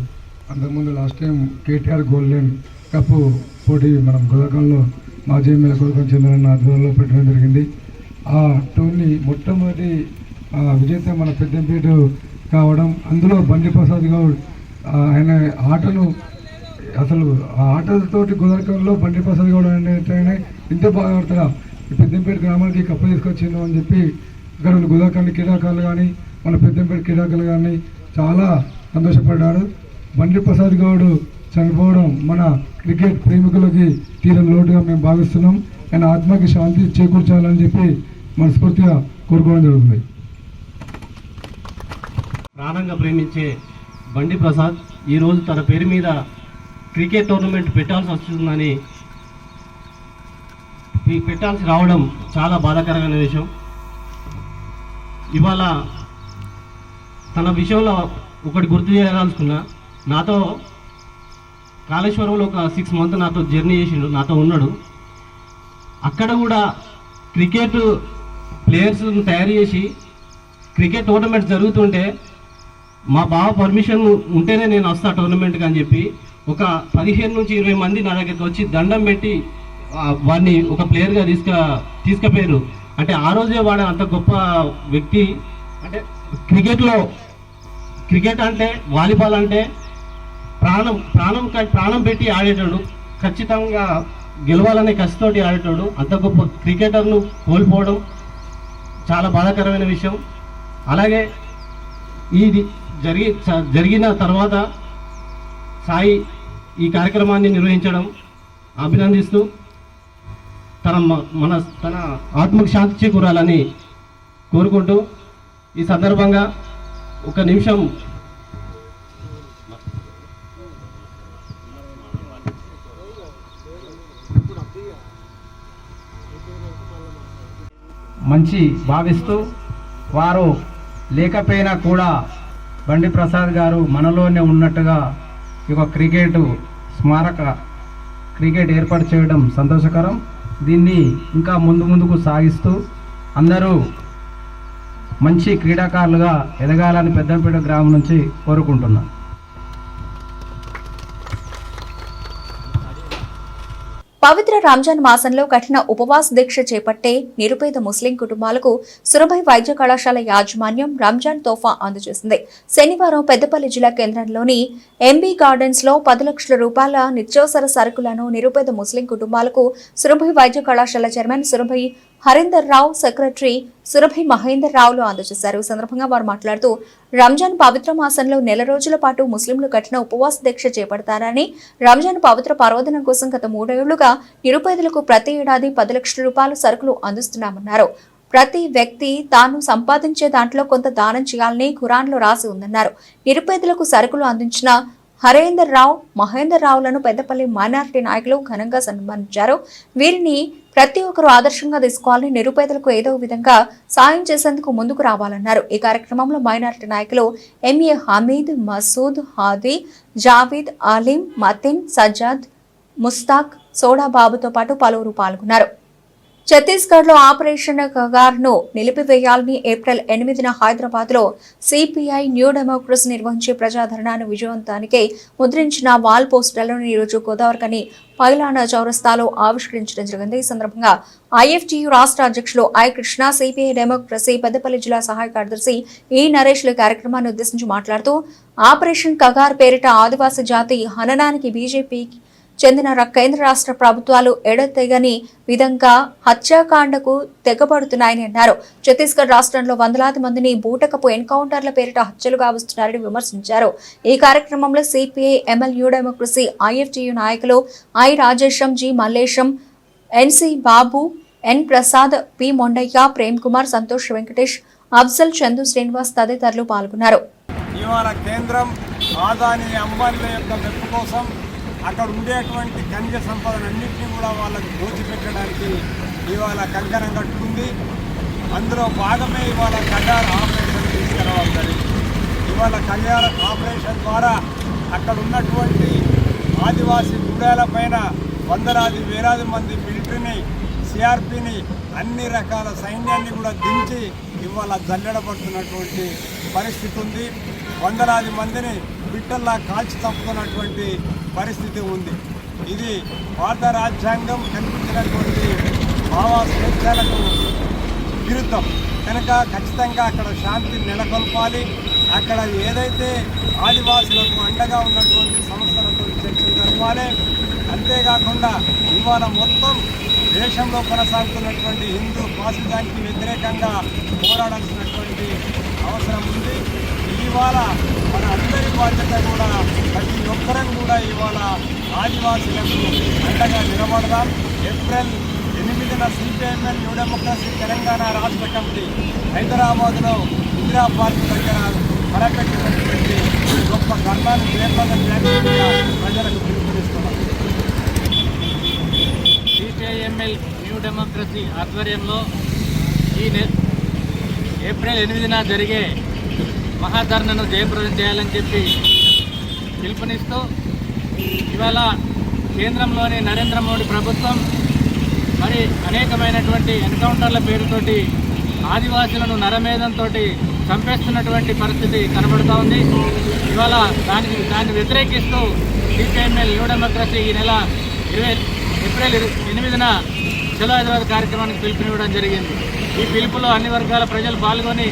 అంతకుముందు last time KTR golden cup పోటీ మనం గోదావరిలో మాజీ ఎమ్మెల్యే కొడుకు చంద్రన్న ఆధ్వర్యంలో పెట్టడం జరిగింది. ఆ టోర్నీ మొట్టమొదటి విజేత మన పెద్దంపేట కావడం, అందులో బండి ప్రసాద్ గౌడ్ ఆయన ఆటను అసలు ఆ ఆటలతోటి గోదావరిలో బండి ప్రసాద్ గౌడ్ అనేది ఇంత బాగా ఆడుతున్నా పెద్దంపేట గ్రామానికి కప్పు తీసుకొచ్చిండు అని చెప్పి ఇక్కడ గోదావరి క్రీడాకారులు కానీ మన పెద్దంపేట క్రీడాకారులు కానీ చాలా సంతోషపడ్డారు. బండి ప్రసాద్ గౌడ్ చనిపోవడం మన క్రికెట్ ప్రేమికులకి తీరని లోటుగా మేము భావిస్తున్నాం. ఆయన ఆత్మకి శాంతి చేకూర్చాలని చెప్పి మనస్ఫూర్తిగా కోరుకోవడం జరుగుతుంది. ప్రాణంగా ప్రేమించే బండి ప్రసాద్ ఈరోజు తన పేరు మీద క్రికెట్ టోర్నమెంట్ పెట్టాల్సి వస్తుందని పెట్టాల్సి రావడం చాలా బాధాకరమైన విషయం. ఇవాళ తన విషయంలో ఒకటి గుర్తు చేయదలుచుకున్నా, నాతో కాళేశ్వరంలో ఒక 6 months నాతో జర్నీ చేసిండు, నాతో ఉన్నాడు. అక్కడ కూడా క్రికెట్ ప్లేయర్స్ను తయారు చేసి క్రికెట్ టోర్నమెంట్ జరుగుతుంటే మా బావ పర్మిషన్ ఉంటేనే నేను వస్తా టోర్నమెంట్కి అని చెప్పి ఒక 15 నుంచి 20 మంది నా దగ్గరికి వచ్చి దండం పెట్టి వాడిని ఒక ప్లేయర్గా తీసుకుపోయారు. అంటే ఆ రోజే వాడు అంత గొప్ప వ్యక్తి. అంటే క్రికెట్ అంటే వాలీబాల్ అంటే ప్రాణం పెట్టి ఆడేటోడు, ఖచ్చితంగా గెలవాలనే కసితోటి ఆడేటోడు. అంత గొప్ప క్రికెటర్ను కోల్పోవడం చాలా బాధాకరమైన విషయం. అలాగే ఇది జరిగిన తర్వాత సాయి ఈ కార్యక్రమాన్ని నిర్వహించడం అభినందిస్తూ తన ఆత్మకు శాంతి చేకూరాలని కోరుకుంటూ ఈ సందర్భంగా ఒక నిమిషం మంచి భావిస్తూ, వారు లేకపోయినా కూడా బండి ప్రసాద్ గారు మనలోనే ఉన్నట్టుగా ఒక స్మారక క్రికెట్ ఏర్పాటు చేయడం సంతోషకరం. దీన్ని ఇంకా ముందుకు సాగిస్తూ అందరూ మంచి క్రీడాకారులుగా ఎదగాలని పెద్దపేట గ్రామం నుంచి కోరుకుంటున్నాను. పవిత్ర రంజాన్ మాసంలో కఠిన ఉపవాస దీక్ష చేపట్టే నిరుపేద ముస్లిం కుటుంబాలకు సురభై వైద్య కళాశాల యాజమాన్యం రంజాన్ తోఫా అందజేసింది. శనివారం పెద్దపల్లి జిల్లా కేంద్రంలోని ఎంబీ గార్డెన్స్ లో 10 లక్షల రూపాయల నిత్యావసర సరుకులను నిరుపేద ముస్లిం కుటుంబాలకు సురభై వైద్య కళాశాల చైర్మన్ సురభై హరీందర్ రావు, సెక్రటరీ సురభి మహేందర్ రావులు అందజేశారు. ఈ సందర్భంగా వారు మాట్లాడుతూ రంజాన్ పవిత్ర మాసంలో 4 రోజుల పాటు ముస్లింలు కఠిన ఉపవాస దీక్ష చేపడతారని, రంజాన్ పవిత్ర పర్వదినం కోసం గత 3 ఏళ్లుగా నిరుపేదలకు ప్రతి ఏడాది 10 లక్షల రూపాయల సరుకులు అందిస్తున్నామన్నారు. ప్రతి వ్యక్తి తాను సంపాదించే దాంట్లో కొంత దానం చేయాలని ఖురాన్లో రాసి ఉందన్నారు. నిరుపేదలకు సరుకులు అందించిన హరేందర్ రావు, మహేందర్ రావులను పెద్దపల్లి మైనారిటీ నాయకులు ఘనంగా సన్మానించారు. వీరిని ప్రతి ఒక్కరూ ఆదర్శంగా తీసుకోవాలని, నిరుపేదలకు ఏదో విధంగా సాయం చేసేందుకు ముందుకు రావాలన్నారు. ఈ కార్యక్రమంలో మైనారిటీ నాయకులు ఎంఏ హమీద్, మసూద్, హాదీ, జావీద్, ఆలిం, మతిన్, సజ్జాద్, ముస్తాక్, సోడాబాబుతో పాటు పలువురు పాల్గొన్నారు. ఛత్తీస్గఢ్ లో ఆపరేషన్ కగార్ ను నిలిపివేయాలని ఏప్రిల్ 8న హైదరాబాద్ లో సిపిఐ న్యూ డెమోక్రసీ నిర్వహించే ప్రజాధరణను విజయవంతానికి ముద్రించిన వాల్ పోస్టర్లను ఈ రోజు గోదావరికని పైలానా చౌరస్తాలో ఆవిష్కరించడం జరిగింది. ఈ సందర్భంగా ఐఎఫ్టియు రాష్ట్ర అధ్యక్షులు I Krishna, CPI democracy Peddapalli జిల్లా సహాయ కార్యదర్శి ఈ నరేష్ కార్యక్రమాన్ని ఉద్దేశించి మాట్లాడుతూ ఆపరేషన్ కగార్ పేరిట ఆదివాసీ జాతి హననానికి బీజేపీ చెందిన కేంద్ర రాష్ట్ర ప్రభుత్వాలు ఎడతెగని విధంగా హత్యాకాండకు తెగబడుతున్నాయని అన్నారు. ఛత్తీస్గఢ్ రాష్ట్రంలో వందలాది మందిని బూటకపు ఎన్కౌంటర్ల పేరిట హత్యలు గావిస్తున్నారని విమర్శించారు. ఈ కార్యక్రమంలో CPI ML new democracy IFTU నాయకులు I Rajesham, G Mallesham, NC Babu, N Prasad, P Mondaiah, Prem Kumar, Santosh, Venkatesh, Afzal, Chandu, Srinivas తదితరులు పాల్గొన్నారు. ఇవాళ కేంద్రం ఆదాని అంబానీల యొక్క మెప్పు కోసం అక్కడ ఉండేటువంటి ఖనిజ సంపదనన్నింటినీ కూడా వాళ్ళకి దోచిపెట్టడానికి ఇవాళ కంకణం కట్టుకుంది. అందులో భాగమే ఇవాళ కగార్ ఆపరేషన్ తీసుకురావాలి జరిగింది. ఇవాళ కగార్ ఆపరేషన్ ద్వారా అక్కడ ఉన్నటువంటి ఆదివాసీ గూడాల పైన వందలాది వేలాది మంది మిలిటరీని, సిఆర్పిని, అన్ని రకాల సైన్యాన్ని కూడా దించి ఇవాళ జల్లెడబడుతున్నటువంటి పరిస్థితి ఉంది. వందలాది మందిని బిట్టల్లా కాల్చి చంపుతున్నటువంటి పరిస్థితి ఉంది. ఇది భారత రాజ్యాంగం కల్పించినటువంటి భావ స్వేచ్ఛలకు విరుద్ధం కనుక ఖచ్చితంగా అక్కడ శాంతి నెలకొల్పాలి. అక్కడ ఏదైతే ఆదివాసులకు అండగా ఉన్నటువంటి సంస్థలతో చర్చలు జరపాలి. అంతేకాకుండా ఇవాళ మొత్తం దేశంలో కొనసాగుతున్నటువంటి హిందూ ఫాసిజానికి వ్యతిరేకంగా పోరాడాల్సినటువంటి అవసరం ఉంది. ఇవాళ మన అందరి బాధ్యత కూడా ప్రతి ఒక్కరం కూడా ఇవాళ ఆదివాసులకు అండగా నిలబడదాం. ఏప్రిల్ 8న సిపిఐఎంఎల్ న్యూ డెమోక్రసీ తెలంగాణ రాష్ట్ర కమిటీ హైదరాబాద్లో ఇందిరా పార్క్ దగ్గర తలపెట్టినటువంటి గొప్ప ఘట్టాన్ని జయప్రదం చేయాల్సిందిగా ప్రజలకు పిలుపునిస్తున్నాం. సిపిఐఎంఎల్ న్యూ డెమోక్రసీ ఆధ్వర్యంలో ఈ ఏప్రిల్ 8న జరిగే మహాధర్నను జయప్రదం చేయాలని చెప్పి పిలుపునిస్తూ ఇవాళ కేంద్రంలోని నరేంద్ర మోడీ ప్రభుత్వం మరి అనేకమైనటువంటి ఎన్కౌంటర్ల పేరుతోటి ఆదివాసులను నరమేధంతో చంపేస్తున్నటువంటి పరిస్థితి కనబడుతూ ఉంది. ఇవాళ దాన్ని వ్యతిరేకిస్తూ సిపిఎంఎల్ న్యూ డెమోక్రసీ ఈ నెల ఏప్రిల్ 8న చలో హైదరాబాద్ కార్యక్రమానికి పిలుపునివ్వడం జరిగింది. ఈ పిలుపులో అన్ని వర్గాల ప్రజలు పాల్గొని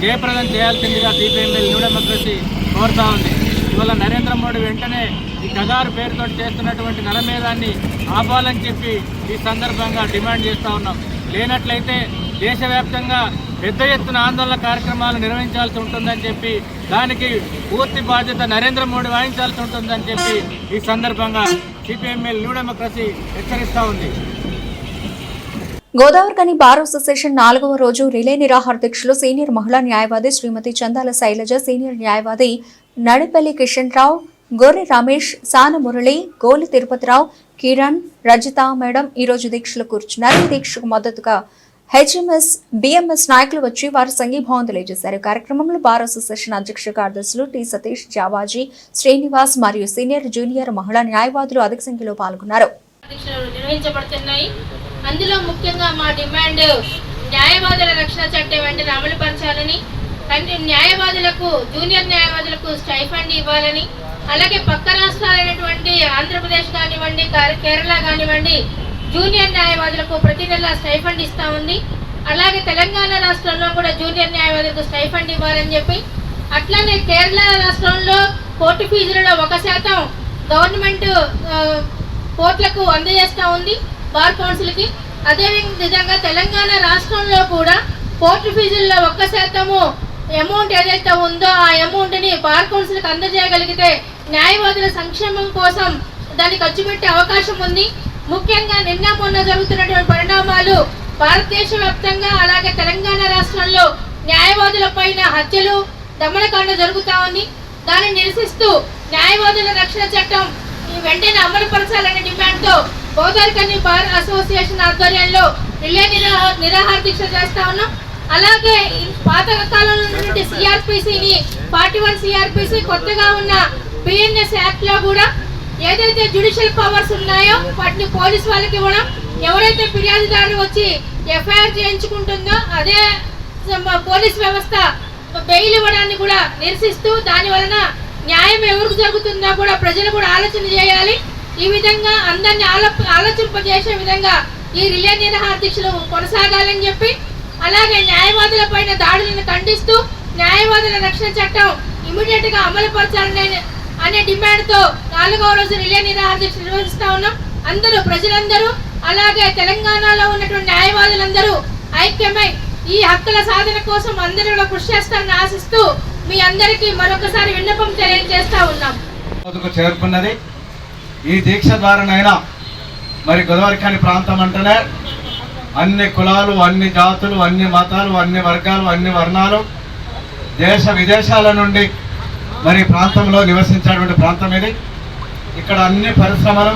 జయప్రదం చేయాల్సిందిగా సిపిఎంఎల్ న్యూ డెమోక్రసీ కోరుతా ఉంది. ఇవాళ నరేంద్ర మోడీ వెంటనే ఈ కగారు పేరుతో చేస్తున్నటువంటి నరమేధాన్ని ఆపాలని చెప్పి ఈ సందర్భంగా డిమాండ్ చేస్తూ ఉన్నాం. లేనట్లయితే దేశవ్యాప్తంగా పెద్ద ఎత్తున ఆందోళన కార్యక్రమాలు నిర్వహించాల్సి ఉంటుందని చెప్పి, దానికి పూర్తి బాధ్యత నరేంద్ర మోడీ వహించాల్సి ఉంటుందని చెప్పి ఈ సందర్భంగా సిపిఎంఎల్ న్యూ డెమోక్రసీ హెచ్చరిస్తూ ఉంది. గోదావరిఖని బార్ అసోసియేషన్ 4వ రోజు రిలే నిరాహార దీక్షలో సీనియర్ మహిళా న్యాయవాది శ్రీమతి చందాల శైలజ, సీనియర్ న్యాయవాది నడిపల్లి కిషన్ రావు, గొర్రె రమేష్, సాన మురళి, గోలి తిరుపతిరావు, కిరణ్, రజిత మేడం ఈరోజు దీక్షలో కూర్చున్నారు. ఈ దీక్షకు మద్దతుగా హెచ్ఎంఎస్, బిఎంఎస్ నాయకులు వచ్చి వారు సంఘీభావం తెలియజేశారు. కార్యక్రమంలో బార్ అసోసియేషన్ అధ్యక్ష కార్యదర్శులు టి సతీష్, జావాజీ, శ్రీనివాస్ మరియు సీనియర్, జూనియర్ మహిళా న్యాయవాదులు అధిక సంఖ్యలో పాల్గొన్నారు. నిర్వహించబడుతున్నాయి. అందులో ముఖ్యంగా మా డిమాండ్ న్యాయవాదుల రక్షణ చట్టం వెంటనే అమలు పరచాలని, న్యాయవాదులకు, జూనియర్ న్యాయవాదులకు స్టైఫండ్ ఇవ్వాలని, అలాగే పక్క రాష్ట్రాలైనటువంటి ఆంధ్రప్రదేశ్ కానివ్వండి, కేరళ కానివ్వండి, జూనియర్ న్యాయవాదులకు ప్రతి నెల స్టైఫండ్ ఇస్తా ఉంది. అలాగే తెలంగాణ రాష్ట్రంలో కూడా జూనియర్ న్యాయవాదులకు స్టైఫండ్ ఇవ్వాలని చెప్పి, అట్లానే కేరళ రాష్ట్రంలో కోర్టు ఫీజులలో 1% గవర్నమెంట్ కోర్టులకు అందజేస్తూ ఉంది బార్ కౌన్సిల్కి. అదే విధంగా తెలంగాణ రాష్ట్రంలో కూడా కోర్టు ఫీజుల్లో 1% అమౌంట్ ఏదైతే ఉందో ఆ అమౌంట్ని బార్ కౌన్సిల్కి అందజేయగలిగితే న్యాయవాదుల సంక్షేమం కోసం దాన్ని ఖర్చు పెట్టే అవకాశం ఉంది. ముఖ్యంగా నిన్న మొన్న జరుగుతున్నటువంటి పరిణామాలు భారతదేశ వ్యాప్తంగా అలాగే తెలంగాణ రాష్ట్రంలో న్యాయవాదుల పైన హత్యలు, దమనకాండ జరుగుతూ ఉంది. దాన్ని నిరసిస్తూ న్యాయవాదుల రక్షణ చట్టం వెంటనే అమలు పరచాలనే డిమాండ్తో గోదావరిఖని బార్ అసోసియేషన్ ఆధ్వర్యంలో రిలే నిరాహార దీక్ష చేస్తా ఉన్నాం. అలాగే పాత కాలంలో ఉన్నటువంటి సిఆర్పిసిని 41 సిఆర్పిసి, కొత్తగా ఉన్న బిఎన్ఎస్ యాక్ట్ లో కూడా ఏదైతే జ్యుడిషియల్ పవర్స్ ఉన్నాయో వాటిని పోలీసు వాళ్ళకి ఇవ్వడం, ఎవరైతే ఫిర్యాదుదారు వచ్చి ఎఫ్ఐఆర్ చేయించుకుంటుందో అదే పోలీస్ వ్యవస్థ బెయిల్ ఇవ్వడాన్ని కూడా నిరసిస్తూ, దాని వలన న్యాయం ఎవరికి జరుగుతుందో కూడా ప్రజలు కూడా ఆలోచన చేయాలి. ఈ విధంగా అందరినీ ఆలోచింపజేసే విధంగా ఈ రిలే నిరాహార దీక్షలు కొనసాగాలని చెప్పి, అలాగే న్యాయవాదుల పైన దాడులను ఖండిస్తూ న్యాయవాదుల రక్షణ చట్టం ఇమీడియట్ గా అమలు పరచాలని అనే డిమాండ్ తో 4వ రోజు రిలే నిరాహార దీక్ష నిర్వహిస్తా ఉన్నాం. అందరూ, ప్రజలందరూ, అలాగే తెలంగాణలో ఉన్నటువంటి న్యాయవాదులందరూ ఐక్యమై ఈ హక్కుల సాధన కోసం అందరూ కృషి చేస్తారని ఆశిస్తూ మీ అందరికీ మరొకసారి విన్నపం తెలియజేస్తా ఉన్నాం. చేరుకున్నది ఈ దీక్ష ద్వారానైనా మరి గోదావరిఖని ప్రాంతం అంటేనే అన్ని కులాలు, అన్ని జాతులు, అన్ని మతాలు, అన్ని వర్గాలు, అన్ని వర్ణాలు, దేశ విదేశాల నుండి మరి ప్రాంతంలో నివసించేటువంటి ప్రాంతం ఇది. ఇక్కడ అన్ని పరిశ్రమలు,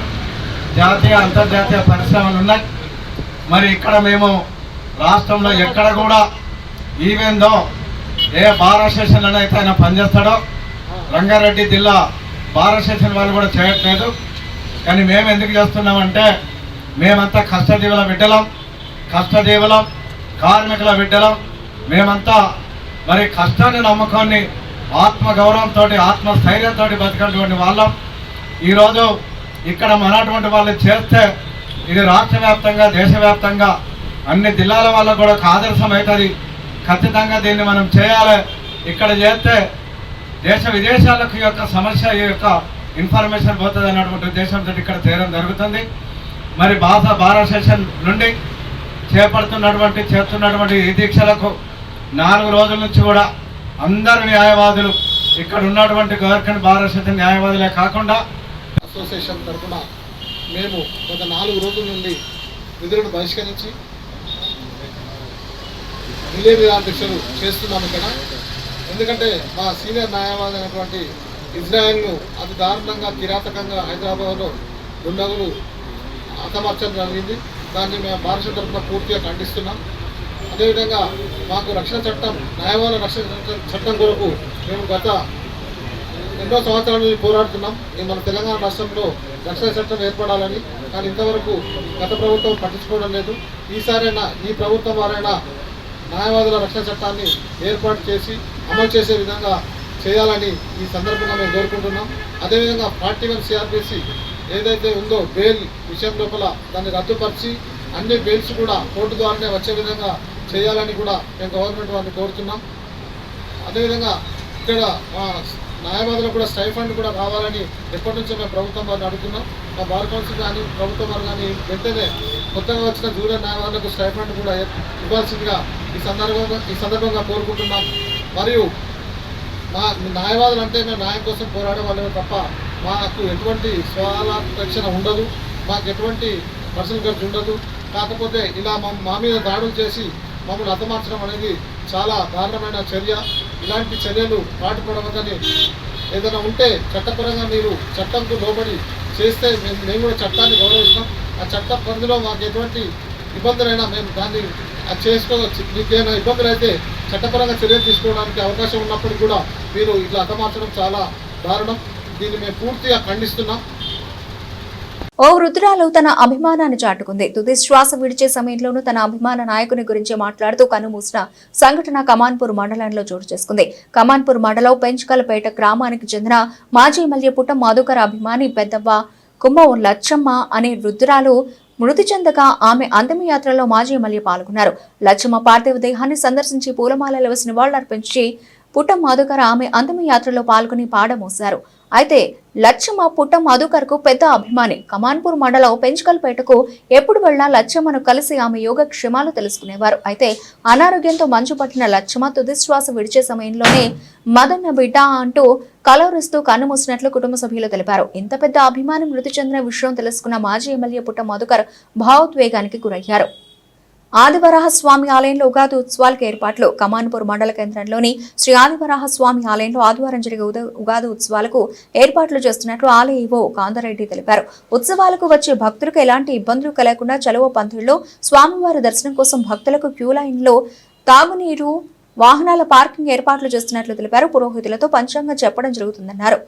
జాతీయ అంతర్జాతీయ పరిశ్రమలు ఉన్నాయి. మరి ఇక్కడ మేము రాష్ట్రంలో ఎక్కడ కూడా ఈవెందో ఏ బార్ అసోసియేషన్లో అయితే ఆయన పనిచేస్తాడో, రంగారెడ్డి జిల్లా బార్ అసోసియేషన్ వాళ్ళు కూడా చేయట్లేదు. కానీ మేము ఎందుకు చేస్తున్నామంటే మేమంతా కష్టజీవుల బిడ్డలం, కష్టజీవులం, కార్మికుల బిడ్డలం. మేమంతా మరి కష్టాన్ని నమ్ముకొని ఆత్మగౌరవంతో, ఆత్మస్థైర్యంతో బతికినటువంటి వాళ్ళం. ఈరోజు ఇక్కడ మనటువంటి వాళ్ళు చేస్తే ఇది రాష్ట్ర వ్యాప్తంగా, దేశవ్యాప్తంగా అన్ని జిల్లాల వాళ్ళకు కూడా ఒక ఆదర్శం అవుతుంది. ఖచ్చితంగా దీన్ని మనం చేయాలి. ఇక్కడ చేస్తే దేశ విదేశాలకు యొక్క సమస్య యొక్క ఇన్ఫర్మేషన్ పోతుంది అన్నటువంటి ఉద్దేశంతో ఇక్కడ చేయడం జరుగుతుంది. మరి బార్ అసోసియేషన్ నుండి చేస్తున్నటువంటి ఈ దీక్షలకు 4 రోజుల నుంచి కూడా అందరు న్యాయవాదులు, ఇక్కడ ఉన్నటువంటి గోదావరిఖని బార్ అసోసియేషన్ న్యాయవాదులే కాకుండా అసోసియేషన్ తరఫున మేము గత 4 రోజుల నుండి విధులను బహిష్కరించి రిలే నిరాహార దీక్షలు చేస్తున్నాం ఇక్కడ. ఎందుకంటే మా సీనియర్ న్యాయవాది అయినటువంటి ఇజ్రాయెల్ను అతి దారుణంగా, కిరాతకంగా హైదరాబాద్లో దుండగులు హతమార్చడం జరిగింది. దాన్ని మేము భారత తరఫున పూర్తిగా ఖండిస్తున్నాం. అదేవిధంగా మాకు రక్షణ చట్టం, న్యాయవాదుల రక్షణ చట్టం కొరకు మేము గత ఎన్నో సంవత్సరాల నుంచి పోరాడుతున్నాం. మన తెలంగాణ రాష్ట్రంలో రక్షణ చట్టం ఏర్పడాలని. కానీ ఇంతవరకు గత ప్రభుత్వం పట్టించుకోవడం లేదు. ఈసారైనా ఈ ప్రభుత్వం వారైనా న్యాయవాదుల రక్షణ చట్టాన్ని ఏర్పాటు చేసి అమలు చేసే విధంగా చేయాలని ఈ సందర్భంగా మేము కోరుకుంటున్నాం. అదేవిధంగా 41 సిఆర్పిసి ఏదైతే ఉందో బెయిల్ విషయం లోపల దాన్ని రద్దుపరిచి అన్ని బెయిల్స్ కూడా కోర్టు ద్వారానే వచ్చే విధంగా చేయాలని కూడా మేము గవర్నమెంట్ వారిని కోరుతున్నాం. అదేవిధంగా ఇక్కడ న్యాయవాదులకు కూడా స్టైఫండ్ కూడా కావాలని ఎప్పటి నుంచో మేము ప్రభుత్వం వారిని అడుగుతున్నాం. మా బార్ కౌన్సిల్ కానీ ప్రభుత్వం వారు కానీ వెంటనే కొత్తగా వచ్చిన జూనియర్ న్యాయవాదులకు స్టైఫండ్ కూడా ఇవ్వాల్సిందిగా ఈ సందర్భంగా కోరుకుంటున్నాం. మరియు మా న్యాయవాదులు అంటే మేము న్యాయం కోసం పోరాడే వాళ్ళే తప్ప మాకు ఎటువంటి స్వరక్షణ ఉండదు, మాకు ఎటువంటి పర్సనల్ ఖర్చు ఉండదు. కాకపోతే ఇలా మా మీద దాడులు చేసి మమ్మల్ని హతమార్చడం అనేది చాలా దారుణమైన చర్య. ఇలాంటి చర్యలు పాటుపడవద్దని, ఏదైనా ఉంటే చట్టపరంగా మీరు చట్టంకు లోబడి చేస్తే మేము కూడా చట్టాన్ని గౌరవిస్తాం. ఆ చట్ట పరిధిలో మాకు ఎటువంటి ఇబ్బందులైనా మేము దాన్ని చేసుకోవచ్చు. మీకు ఏమైనా ఇబ్బందులు అయితే చట్టపరంగా చర్యలు తీసుకోవడానికి అవకాశం ఉన్నప్పుడు కూడా మీరు ఇట్లా హతమార్చడం చాలా దారుణం. దీన్ని మేము పూర్తిగా ఖండిస్తున్నాం. ఓ వృద్ధురాలు తన అభిమానాన్ని చాటుకుంది. తుది శ్వాస విడిచే సమయంలోనూ తన అభిమాన నాయకుని గురించి మాట్లాడుతూ కన్నుమూసిన సంఘటన కమాన్పూర్ మండలంలో చోటు చేసుకుంది. కమాన్పూర్ మండలం పెంచుకలపేట గ్రామానికి చెందిన మాజీ ఎమ్మెల్యే పుట్ట మధుకర అభిమాని పెద్దవ్వ కుమ్మం లచ్చమ్మ అనే వృద్ధురాలు మృతి చెందగా ఆమె అంతిమయాత్రలో మాజీ ఎమ్మెల్యే పాల్గొన్నారు. లచ్చమ్మ పార్థివ దేహాన్ని సందర్శించి పూలమాలలు వేసి నివాళులర్పించి పుట్ట మధుకర ఆమె అంతిమయాత్రలో పాల్గొని పాడమోశారు. అయితే లచ్చమ్మ పుట్ట మధుకర్కు పెద్ద అభిమాని. కమాన్పూర్ మండలం పెంచుకల్పేటకు ఎప్పుడు వెళ్లా లచ్చమ్మను కలిసి ఆమె యోగక్షేమాలు తెలుసుకునేవారు. అయితే అనారోగ్యంతో మంచు పట్టిన లచ్చమ్మ తుదిశ్వాస విడిచే సమయంలోనే మదన్న బిడ్డ అంటూ కలవరిస్తూ కన్నుమూసినట్లు కుటుంబ సభ్యులు తెలిపారు. ఇంత పెద్ద అభిమాని మృతి చెందిన విషయం తెలుసుకున్న మాజీ ఎమ్మెల్యే పుట్ట మధుకర్ భావోద్వేగానికి గురయ్యారు. ఆదివరాహస్వామి ఆలయంలో ఉగాది ఉత్సవాలకు ఏర్పాట్లు. కమాన్పూర్ మండల కేంద్రంలోని శ్రీ ఆదివరాహస్వామి ఆలయంలో ఆదివారం జరిగే ఉగాది ఉత్సవాలకు ఏర్పాట్లు చేస్తున్నట్లు ఆలయ ఈవో కాంతారెడ్డి తెలిపారు. ఉత్సవాలకు వచ్చే భక్తులకు ఎలాంటి ఇబ్బందులు కలగకుండా చలువ పంతుల్లో స్వామివారి దర్శనం కోసం భక్తులకు క్యూ లైన్లో తాగునీరు, వాహనాల పార్కింగ్ ఏర్పాట్లు చేస్తున్నట్లు తెలిపారు. పురోహితులతో పంచాంగం చెప్పడం జరుగుతుందన్నారు.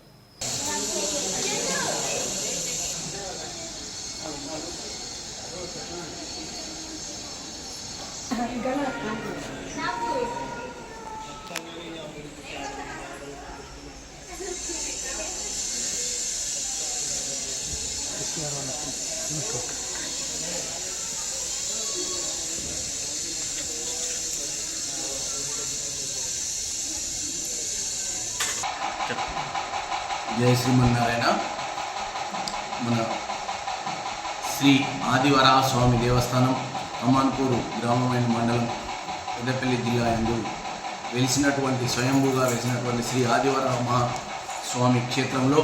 జయ శ్రీమన్నారాయణ. మన శ్రీ ఆదివరాహ స్వామి దేవస్థానం కమాన్పూరు గ్రామమైన మండలం పెద్దపల్లి జిల్లా యందు వెలిసినటువంటి స్వయంభూగా వెలిసినటువంటి శ్రీ ఆదివరాహ స్వామి క్షేత్రంలో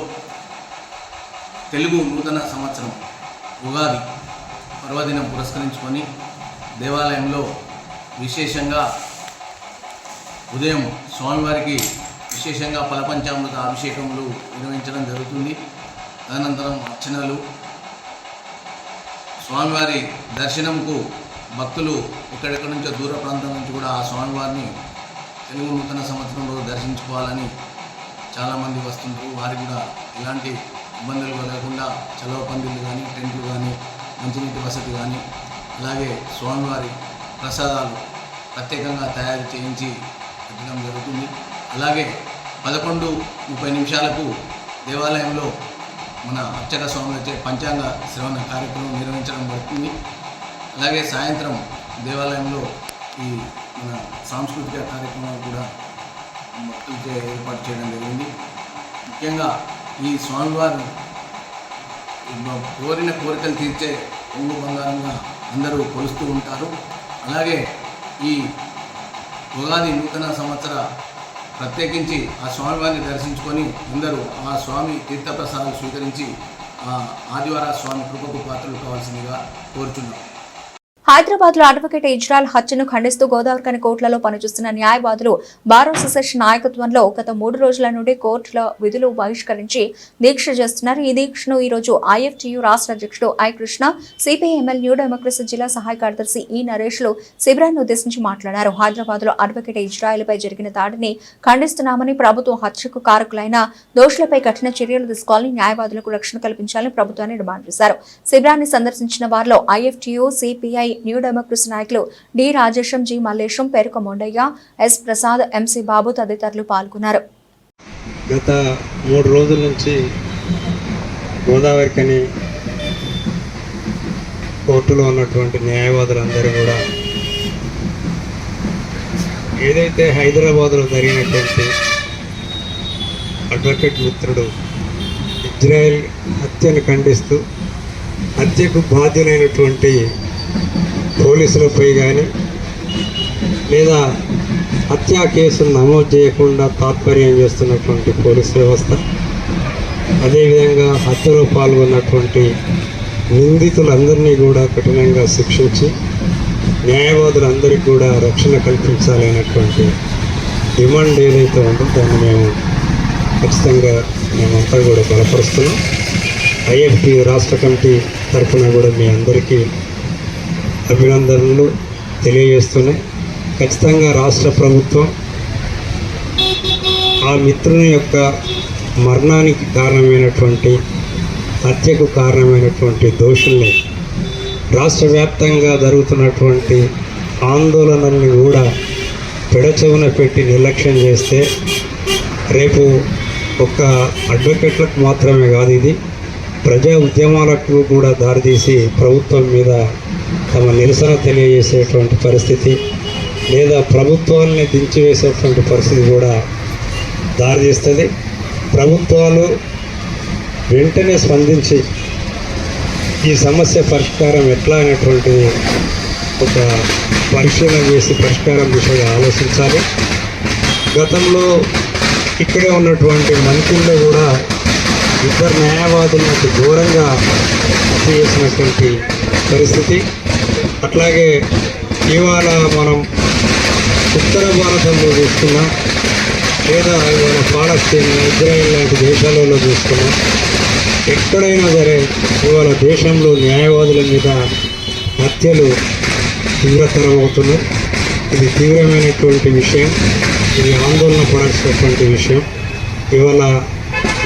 తెలుగు నూతన సంవత్సరం ఉగాది పర్వదినం పురస్కరించుకొని దేవాలయంలో విశేషంగా ఉదయం స్వామివారికి విశేషంగా ఫలపంచామృత అభిషేకములు నిర్వహించడం జరుగుతుంది. తదనంతరం అర్చనలు, స్వామివారి దర్శనంకు భక్తులు ఎక్కడెక్కడి నుంచో దూర ప్రాంతం నుంచి కూడా ఆ స్వామివారిని తెలుగు నూతన సంవత్సరంలో దర్శించుకోవాలని చాలామంది వస్తుంటారు. వారికి కూడా ఎలాంటి ఇబ్బందులు కలగకుండా చలవ పందిళ్ళు కానీ, టెంట్లు కానీ, మంచినీటి వసతి కానీ, అలాగే స్వామివారి ప్రసాదాలు ప్రత్యేకంగా తయారు చేయించి పెట్టడం జరుగుతుంది. అలాగే 11:30 దేవాలయంలో మన అర్చక స్వాములచే పంచాంగ శ్రవణ కార్యక్రమం నిర్వహించడం జరుగుతుంది. అలాగే సాయంత్రం దేవాలయంలో ఈ మన సాంస్కృతిక కార్యక్రమాలు కూడా భక్తులచే ఏర్పాటు చేయడం జరిగింది. ముఖ్యంగా ఈ స్వామివారు కోరిన కోరికలు తీర్చే కొంగు బంగారంగా అందరూ కొలుస్తూ ఉంటారు. అలాగే ఈ ఉగాది నూతన సంవత్సర ప్రత్యేకించి ఆ స్వామివారిని దర్శించుకొని అందరూ ఆ స్వామి తీర్థప్రసాదాలు స్వీకరించి ఆ ఆదివార స్వామి కృపకు పాత్రలు కావాల్సిందిగా కోరుచున్నాం. హైదరాబాద్ లో అడ్వకేట్ ఇజ్రాయల్ హత్యను ఖండిస్తూ గోదావరిఖని కోర్టులలో పనిచేస్తున్న న్యాయవాదులు బార్ అసోసియేషన్ నాయకత్వంలో గత 3 రోజుల నుండి కోర్టుల విధులు బహిష్కరించి దీక్ష చేస్తున్నారు. ఈ దీక్షను ఈ రోజు ఐఎఫ్టియు రాష్ట్ర అధ్యక్షుడు I Krishna, CPIML new democracy జిల్లా సహాయ కార్యదర్శి ఈ నరేష్లు శిబిరాన్ని ఉద్దేశించి మాట్లాడారు. హైదరాబాద్ లో అడ్వకేట్ ఇజ్రాయల్ పై జరిగిన దాడిని ఖండిస్తున్నామని, ప్రభుత్వం హత్యకు కారకులైన దోషులపై కఠిన చర్యలు తీసుకోవాలని, న్యాయవాదులకు రక్షణ కల్పించాలని ప్రభుత్వాన్ని డిమాండ్ చేశారు. శిబిరాన్ని సందర్శించిన వారిలో ఐఎఫ్టియు, సిపిఐ న్యూ డెమోక్రసీ నాయకులు D Rajesham, G Mallesham, పేరుక Mondaiah, yes Prasad, MC బాబు తదితరులు పాల్గొన్నారు. గత 3 రోజుల నుంచి గోదావరికని కోర్టులో ఉన్నటువంటి న్యాయవాదులందరూ కూడా ఏదైతే హైదరాబాద్లో జరిగినటువంటి అడ్వకేట్ మిత్రుడు ఇజ్రాయెల్ హత్యను ఖండిస్తూ హత్యకు బాధ్యులైనటువంటి పోలీసులపై కానీ లేదా హత్యా కేసులు నమోదు చేయకుండా తాత్పర్యం చేస్తున్నటువంటి పోలీస్ వ్యవస్థ, అదేవిధంగా హత్యలో పాల్గొన్నటువంటి నిందితులందరినీ కూడా కఠినంగా శిక్షించి న్యాయవాదులందరికీ కూడా రక్షణ కల్పించాలనేటువంటి డిమాండ్ ఏదైతే ఉందో దాన్ని మేము ఖచ్చితంగా మేమంతా కూడా బలపరుస్తున్నాం. ఐఎఫ్టి రాష్ట్ర కమిటీ తరఫున కూడా మీ అందరికీ అభినందనలు తెలియజేస్తున్నాయి. ఖచ్చితంగా రాష్ట్ర ప్రభుత్వం ఆ మిత్రుని యొక్క మరణానికి కారణమైనటువంటి హత్యకు కారణమైనటువంటి దోషుల్ని రాష్ట్ర వ్యాప్తంగా జరుగుతున్నటువంటి ఆందోళనల్ని కూడా పెడచెవున పెట్టి నిర్లక్ష్యం చేస్తే రేపు ఒక్క అడ్వకేట్లకు మాత్రమే కాదు, ఇది ప్రజా ఉద్యమాలకు కూడా దారితీసి ప్రభుత్వం మీద తమ నిరసన తెలియజేసేటువంటి పరిస్థితి లేదా ప్రభుత్వాలని దించివేసేటువంటి పరిస్థితి కూడా దారితీస్తుంది. ప్రభుత్వాలు వెంటనే స్పందించి ఈ సమస్య పరిష్కారం ఎట్లా అనేటువంటిది ఒక పరిశీలన చేసి పరిష్కారం దిశగా ఆలోచించాలి. గతంలో ఇక్కడే ఉన్నటువంటి మంత్రుల్లో కూడా ఇద్దరు న్యాయవాదులకు దూరంగా హత్య చేసినటువంటి పరిస్థితి. అట్లాగే ఇవాళ మనం ఉత్తర భారతంలో చూస్తున్నాం, లేదా ఇవాళ పాలస్తీన్, ఇజ్రాయెల్ లాంటి దేశాలలో చూస్తున్నాం. ఎక్కడైనా సరే ఇవాళ దేశంలో న్యాయవాదుల మీద హత్యలు తీవ్రతరం అవుతున్నాయి. ఇది తీవ్రమైనటువంటి విషయం, ఇది ఆందోళన పడాల్సినటువంటి విషయం. ఇవాళ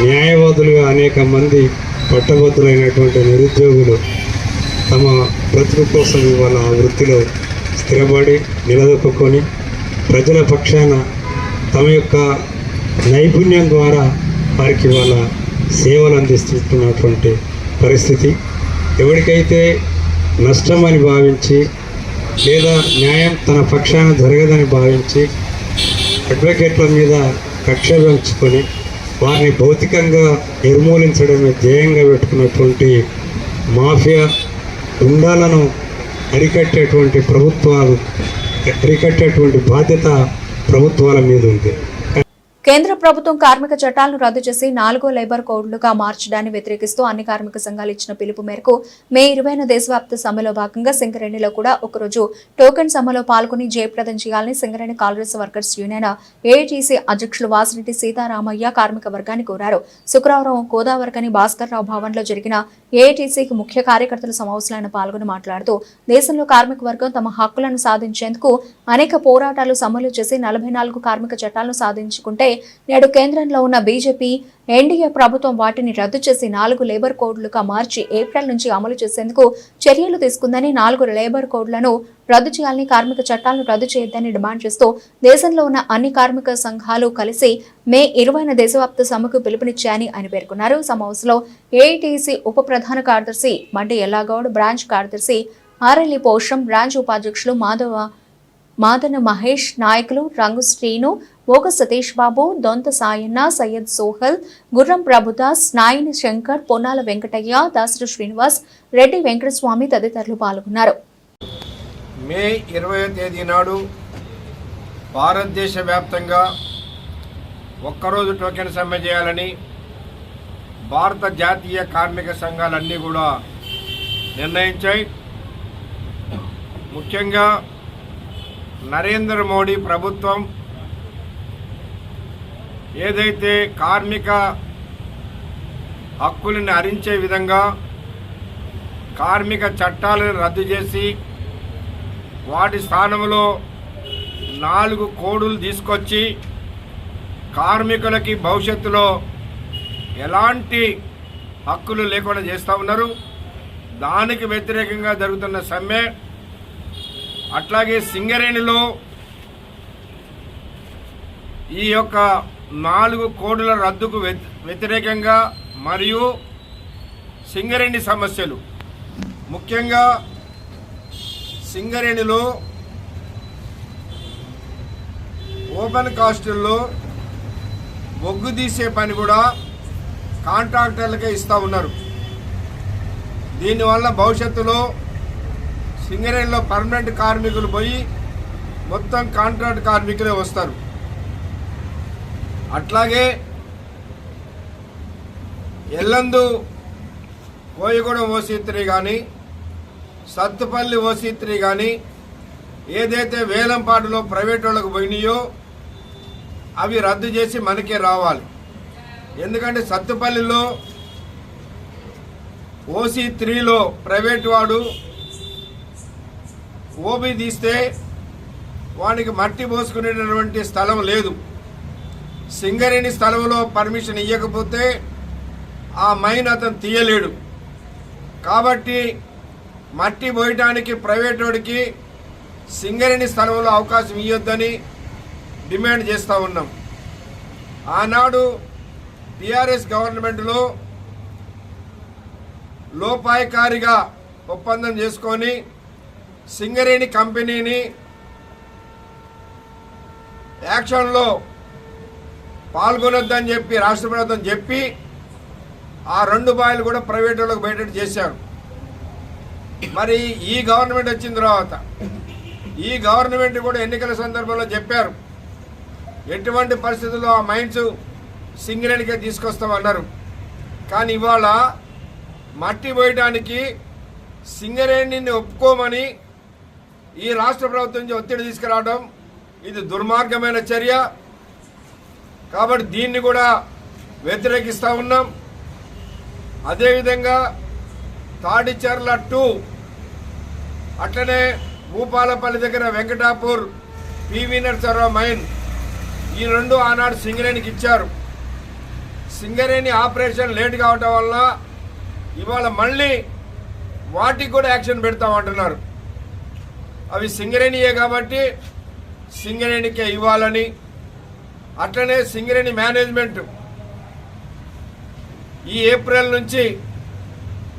న్యాయవాదులుగా అనేక మంది పట్టభద్రులైనటువంటి నిరుద్యోగులు తమ బ్రతుకు కోసం ఇవాళ ఆ వృత్తిలో స్థిరపడి నిలదొక్కుని ప్రజల పక్షాన తమ యొక్క నైపుణ్యం ద్వారా వారికి ఇవాళ సేవలు అందిస్తున్నటువంటి పరిస్థితి. ఎవరికైతే నష్టమని భావించి లేదా న్యాయం తన పక్షాన జరగదని భావించి అడ్వకేట్ల మీద కక్ష పెంచుకొని వారిని భౌతికంగా నిర్మూలించడమే ధ్యేయంగా పెట్టుకున్నటువంటి మాఫియా గుండాలను అరికట్టేటువంటి బాధ్యత ప్రభుత్వాల మీద ఉంది. కేంద్ర ప్రభుత్వం కార్మిక చట్టాలను రద్దు చేసి 4వ లేబర్ కోడ్లుగా మార్చడాన్ని వ్యతిరేకిస్తూ అన్ని కార్మిక సంఘాలు ఇచ్చిన పిలుపు మేరకు మే 20న దేశవ్యాప్త సమ్మెలో భాగంగా సింగరేణిలో కూడా ఒకరోజు టోకెన్ సమ్మెలో పాల్గొని జయప్రదం చేయాలని Singareni Congress workers union AITC అధ్యక్షులు వాసిరెడ్డి సీతారామయ్య కార్మిక వర్గాన్ని కోరారు. శుక్రవారం గోదావరికని భాస్కర్ రావు భవన్లో జరిగిన ఏఐటీసీకి ముఖ్య కార్యకర్తల సమావేశంలో పాల్గొని మాట్లాడుతూ దేశంలో కార్మిక వర్గం తమ హక్కులను సాధించేందుకు అనేక పోరాటాలు సమ్మెలు చేసి 44 కార్మిక చట్టాలను సాధించుకుంటే నేడు కేంద్రంలో ఉన్న బీజేపీ ఎన్డీఏ ప్రభుత్వం వాటిని రద్దు చేసి 4 లేబర్ కోడ్లుగా మార్చి ఏప్రిల్ నుంచి అమలు చేసేందుకు చర్యలు తీసుకుందని, 4 లేబర్ కోడ్లను రద్దు చేయాలని, కార్మిక చట్టాలను రద్దు చేయొద్దని డిమాండ్ చేస్తూ దేశంలో ఉన్న అన్ని కార్మిక సంఘాలు కలిసి మే 20న దేశవ్యాప్త సమ్మెకు పిలుపునిచ్చాయని ఆయన పేర్కొన్నారు. సమావేశంలో ఏఐటీసీ ఉప ప్రధాన కార్యదర్శి మండి ఎల్లాగౌడ్, బ్రాంచ్ కార్యదర్శి ఆర్ఎల్ఈ పోషం, బ్రాంచ్ ఉపాధ్యక్షులు మాదన మహేష్, నాయకులు రంగు శ్రీను, మోగ సతీష్ బాబు, దొంత సాయన్న, సయ్యద్ సోహల్, గుర్రం ప్రభుదాస్, నాయని శంకర్, పొన్నాల వెంకటయ్య, దాసరి శ్రీనివాస్, రెడ్డి వెంకటస్వామి తదితరులు పాల్గొన్నారు. మే 20వ తేదీ నాడు భారతదేశ వ్యాప్తంగా ఒక్కరోజు టోకెన్ సమ్మె చేయాలని భారత జాతీయ కార్మిక సంఘాలన్నీ కూడా నిర్ణయించాయి. ముఖ్యంగా నరేంద్ర మోడీ ప్రభుత్వం ఏదైతే కార్మిక హక్కులను హరించే విధంగా కార్మిక చట్టాలను రద్దు చేసి వాటి స్థానంలో 4 కోడులు తీసుకొచ్చి కార్మికులకి భవిష్యత్తులో ఎలాంటి హక్కులు లేకుండా చేస్తూ ఉన్నారు. దానికి వ్యతిరేకంగా జరుగుతున్న సమ్మె. అట్లాగే సింగరేణిలో ఈ యొక్క 4 కోడుల రద్దుకు వ్యతిరేకంగా మరియు సింగరేణి సమస్యలు, ముఖ్యంగా సింగరేణిలో ఓపెన్ కాస్టుల్లో బొగ్గు తీసే పని కూడా కాంట్రాక్టర్లకే ఇస్తూ ఉన్నారు. దీనివల్ల భవిష్యత్తులో సింగరేణిలో పర్మనెంట్ కార్మికులు పోయి మొత్తం కాంట్రాక్ట్ కార్మికులే వస్తారు. అట్లాగే ఎల్లందు కోయగూడెం ఓసీ3 కానీ సత్తుపల్లి ఓసీ3 కానీ ఏదైతే వేలంపాటులో ప్రైవేట్ వాళ్ళకు పోయినాయో అవి రద్దు చేసి మనకే రావాలి. ఎందుకంటే సత్తుపల్లిలో ఓసీ3లో ప్రైవేట్ వాడు ఓబీ తీస్తే వానికి మట్టి పోసుకునేటటువంటి స్థలం లేదు. సింగరేణి స్థలంలో పర్మిషన్ ఇవ్వకపోతే ఆ మైన్ అతను తీయలేడు. కాబట్టి మట్టి పోయటానికి ప్రైవేట్ వాడికి సింగరేణి స్థలంలో అవకాశం ఇవ్వొద్దని డిమాండ్ చేస్తూ ఉన్నాం. ఆనాడు టీఆర్ఎస్ గవర్నమెంట్లో లోపాయకారిగా ఒప్పందం చేసుకొని సింగరేణి కంపెనీని యాక్షన్లో పాల్గొనొద్దని చెప్పి రాష్ట్ర ప్రభుత్వం చెప్పి ఆ 2 బాయిలు కూడా ప్రైవేట్ వాళ్ళకు బయట చేశారు. మరి ఈ గవర్నమెంట్ వచ్చిన తర్వాత ఈ గవర్నమెంట్ కూడా ఎన్నికల సందర్భంలో చెప్పారు, ఎటువంటి పరిస్థితుల్లో ఆ మైన్స్ సింగరేణికే తీసుకొస్తామన్నారు. కానీ ఇవాళ మట్టి పోయడానికి సింగరేణిని ఒప్పుకోమని ఈ రాష్ట్ర ప్రభుత్వం నుంచి ఒత్తిడి తీసుకురావడం ఇది దుర్మార్గమైన చర్య. కాబట్టి దీన్ని కూడా వ్యతిరేకిస్తూ ఉన్నాం. అదేవిధంగా తాడిచెర్ల 2 అట్లనే భూపాలపల్లి దగ్గర వెంకటాపూర్ పివి నరసరావు మైన్ ఈ 2 ఆనాడు సింగరేణికి ఇచ్చారు. సింగరేణి ఆపరేషన్ లేట్ కావటం వల్ల ఇవాళ మళ్ళీ వాటికి కూడా యాక్షన్ పెడతామంటున్నారు. అవి సింగరేణియే కాబట్టి సింగరేణికే ఇవ్వాలని, అట్లనే సింగరేణి మేనేజ్మెంట్ ఈ ఏప్రిల్ నుంచి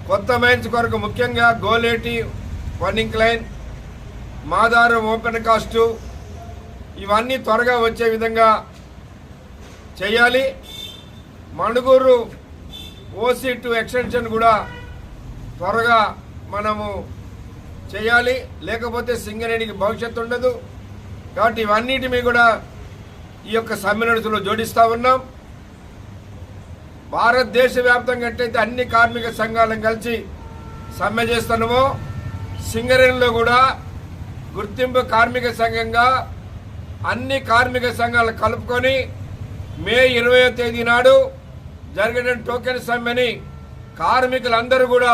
కొత్త మైన్స్ కొరకు ముఖ్యంగా గోలేటి వన్నింగ్ లైన్, మాదారం ఓపెన్ కాస్టు ఇవన్నీ త్వరగా వచ్చే విధంగా చేయాలి. మణుగూరు ఓసీ2 ఎక్స్టెన్షన్ కూడా త్వరగా మనము చేయాలి, లేకపోతే సింగరేణికి భవిష్యత్తు ఉండదు. కాబట్టి ఇవన్నిటినీ కూడా ఈ యొక్క సమ్మెలో జోడిస్తూ ఉన్నాం. భారతదేశ వ్యాప్తంగా ఎట్టయితే అన్ని కార్మిక సంఘాలను కలిసి సమ్మె చేస్తున్నామో సింగరేణిలో కూడా గుర్తింపు కార్మిక సంఘంగా అన్ని కార్మిక సంఘాలు కలుపుకొని మే 20వ తేదీ నాడు జరిగిన టోకెన్ సమ్మెని కార్మికులందరూ కూడా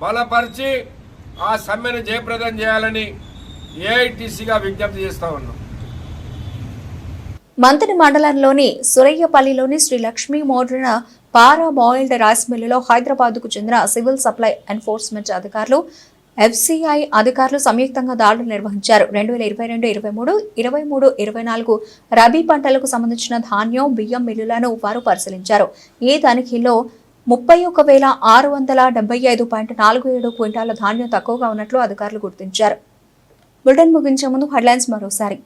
బలపరిచి ఆ సమ్మెను జయప్రదం చేయాలని ఏఐటీసీగా విజ్ఞప్తి చేస్తూ ఉన్నాం. మంతని మండలంలోని సురయ్యపల్లిలోని శ్రీ లక్ష్మీ మోడ్రన్ పారా బాయిల్డ్ రైస్ మిల్లులో హైదరాబాద్కు చెందిన సివిల్ సప్లై ఎన్ఫోర్స్మెంట్ అధికారులు ఎఫ్సిఐ అధికారులు సంయుక్తంగా దాడులు నిర్వహించారు. 2022, 23, 24 రబీ పంటలకు సంబంధించిన ధాన్యం, బియ్యం మిల్లులను వారు పరిశీలించారు. ఈ తనిఖీలో 31,675.47 క్వింటాల ధాన్యం తక్కువగా ఉన్నట్లు అధికారులు గుర్తించారు. బులెటిన్ ముగించే ముందు హెడ్లైన్స్ మరోసారి.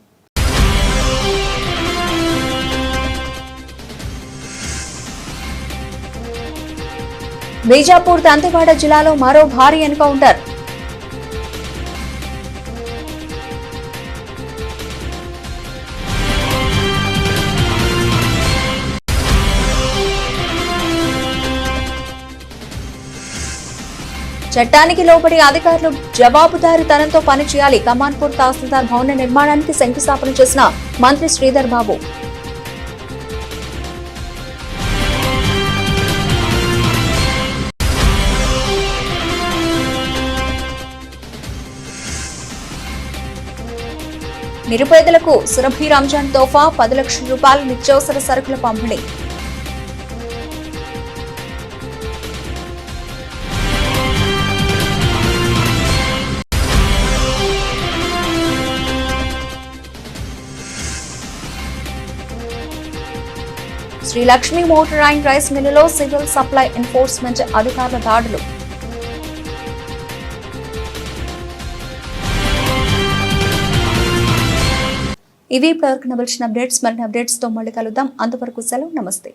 బీజాపూర్ దంతెవాడ జిల్లాలో మరో భారీ ఎన్కౌంటర్. చట్టానికి లోబడి అధికారులు జవాబుదారీతనంతో పనిచేయాలి. కమాన్పూర్ తహసీల్దార్ భవన నిర్మాణానికి శంకుస్థాపన చేసిన మంత్రి శ్రీధర్ బాబు. నిరుపేదలకు సురభి రంజాన్ తోఫా 10 లక్షల రూపాయల నిత్యావసర సరుకుల పంపిణీ. Shri Lakshmi motor and rice మిల్లులో సివిల్ సప్లై ఎన్ఫోర్స్మెంట్ అధికారుల దాడులు. ఇవి ఇప్పటివరకు నవల్సిన అప్డేట్స్. మరిన్ని అప్డేట్స్తో మళ్ళీ కలుద్దాం. అంతవరకు సెలవు. నమస్తే.